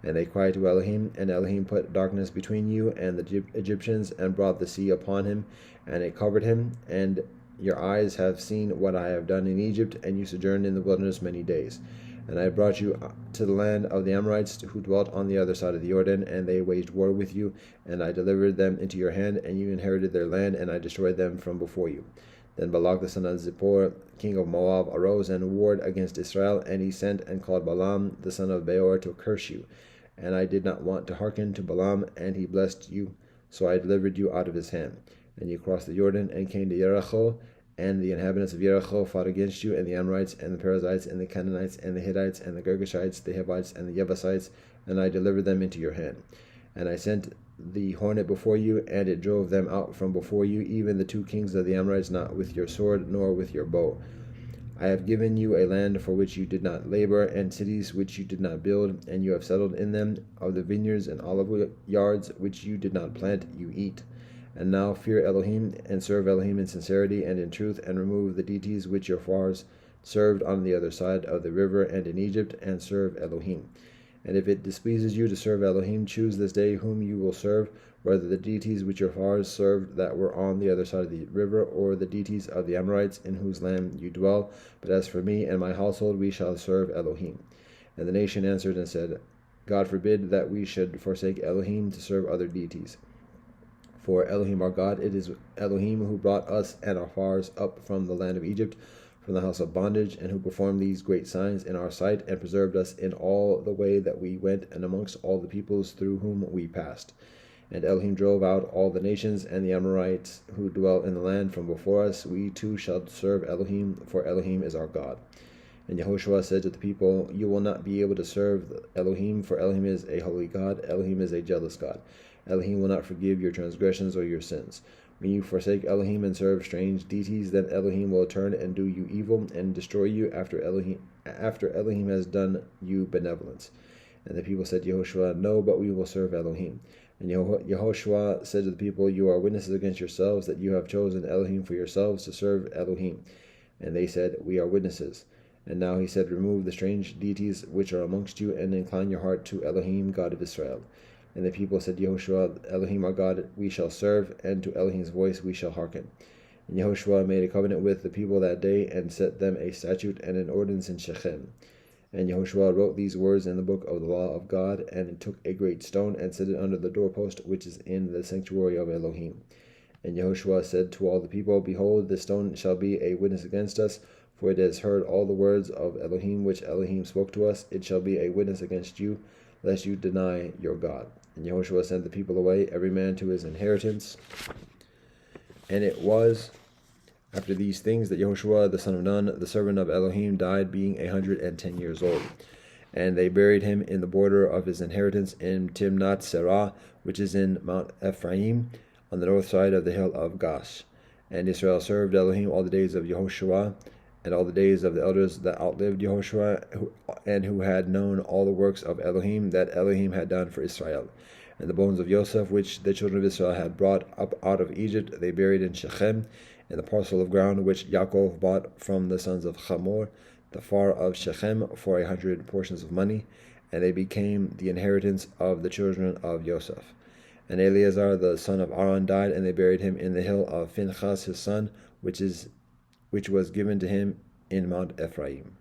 And they cried to Elohim, and Elohim put darkness between you and the Egyptians, and brought the sea upon him, and it covered him. And your eyes have seen what I have done in Egypt, and you sojourned in the wilderness many days. And I brought you to the land of the Amorites, who dwelt on the other side of the Jordan, and they waged war with you, and I delivered them into your hand, and you inherited their land, and I destroyed them from before you. Then Balak the son of Zippor, king of Moab, arose and warred against Israel, and he sent and called Balaam the son of Beor to curse you. And I did not want to hearken to Balaam, and he blessed you, so I delivered you out of his hand. And you crossed the Jordan and came to Jericho, and the inhabitants of Jericho fought against you, and the Amorites, and the Perizzites, and the Canaanites, and the Hittites, and the Girgashites, the Hivites, and the Jebusites, and I delivered them into your hand. And I sent the hornet before you, and it drove them out from before you, even the 2 kings of the Amorites, not with your sword, nor with your bow. I have given you a land for which you did not labor, and cities which you did not build, and you have settled in them. Of the vineyards and olive yards which you did not plant, you eat. And now fear Elohim, and serve Elohim in sincerity and in truth, and remove the deities which your fathers served on the other side of the river and in Egypt, and serve Elohim. And if it displeases you to serve Elohim, choose this day whom you will serve, whether the deities which your fathers served that were on the other side of the river, or the deities of the Amorites in whose land you dwell. But as for me and my household, we shall serve Elohim. And the nation answered and said, God forbid that we should forsake Elohim to serve other deities. For Elohim our God, it is Elohim who brought us and our fathers up from the land of Egypt, from the house of bondage, and who performed these great signs in our sight, and preserved us in all the way that we went, and amongst all the peoples through whom we passed. And Elohim drove out all the nations and the Amorites who dwell in the land from before us. We too shall serve Elohim, for Elohim is our God. And Yehoshua said to the people, you will not be able to serve Elohim, for Elohim is a holy God, Elohim is a jealous God. Elohim will not forgive your transgressions or your sins. When you forsake Elohim and serve strange deities, then Elohim will turn and do you evil and destroy you after Elohim has done you benevolence. And the people said to Yehoshua, no, but we will serve Elohim. And Yehoshua said to the people, you are witnesses against yourselves that you have chosen Elohim for yourselves to serve Elohim. And they said, we are witnesses. And now he said, remove the strange deities which are amongst you, and incline your heart to Elohim, God of Israel. And the people said, Yehoshua, Elohim our God we shall serve, and to Elohim's voice we shall hearken. And Yehoshua made a covenant with the people that day, and set them a statute and an ordinance in Shechem. And Yehoshua wrote these words in the book of the law of God, and took a great stone, and set it under the doorpost which is in the sanctuary of Elohim. And Yehoshua said to all the people, behold, this stone shall be a witness against us, for it has heard all the words of Elohim which Elohim spoke to us. It shall be a witness against you, lest you deny your God. And Yehoshua sent the people away, every man to his inheritance. And it was after these things that Yehoshua the son of Nun, the servant of Elohim, died, being 110 years old. And they buried him in the border of his inheritance in Timnath Serah, which is in Mount Ephraim, on the north side of the hill of Gash. And Israel served Elohim all the days of Yehoshua, and all the days of the elders that outlived Yehoshua, and who had known all the works of Elohim that Elohim had done for Israel. And the bones of Joseph, which the children of Israel had brought up out of Egypt, they buried in Shechem, in the parcel of ground which Yaakov bought from the sons of Hamor, the far of Shechem, for 100 portions of money, and they became the inheritance of the children of Joseph. And Eleazar the son of Aaron died, and they buried him in the hill of Phinehas his son, which was given to him in Mount Ephraim.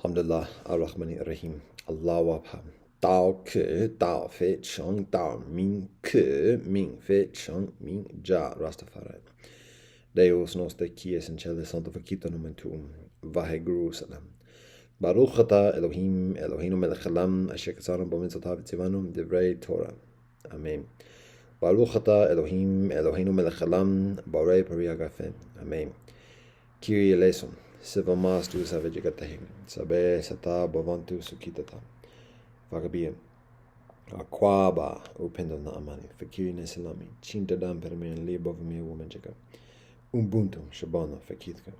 Alhamdulillah, Ar-Rahman Ar-Rahim, Allah Wabham, Dao Ke, Dao Fe Cheng, Dao Ming Ke, Ming Fe Cheng, Ming Ja, Rastafari. Deus nostre qui es in cele sanctificator nomen tuum, Vaheguru Salam. Baruch atah Elohim, Eloheinu melech haolam, asher ketzarnu bo mitzvotav v'tzivanu divrei Torah. Amen. Baruch atah Elohim, Eloheinu melech haolam, borei pari hagafe. Amen. Kyrie eleison. Sivamas tu savajikatahim, sabe sata bhavantu sukhitata. Vagabia. Akwaba upendo na amani, fakiri ne salami, chintadam permen libovmi womanjaka. Ubuntu shabana fakitka.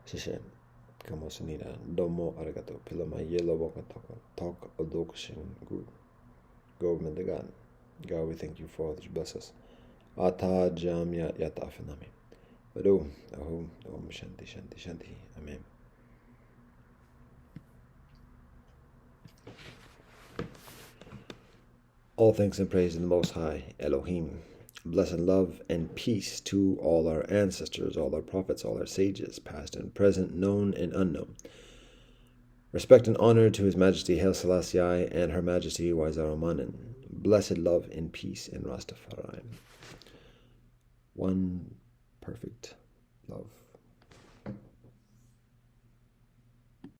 Shishin. Kamosanida. Domo arigato. Pilama yellow boka talk odokushin gu. Government the God. God, we thank you for all that you bless us. Ata jamya yata afinami. Badu. Ahum. Om shanti shanti shanti. Amen. All thanks and praise to the Most High, Elohim. Blessed love and peace to all our ancestors, all our prophets, all our sages, past and present, known and unknown. Respect and honor to His Majesty Haile Selassie and Her Majesty Waizaramanen. Blessed love and peace in Rastafari. One perfect love.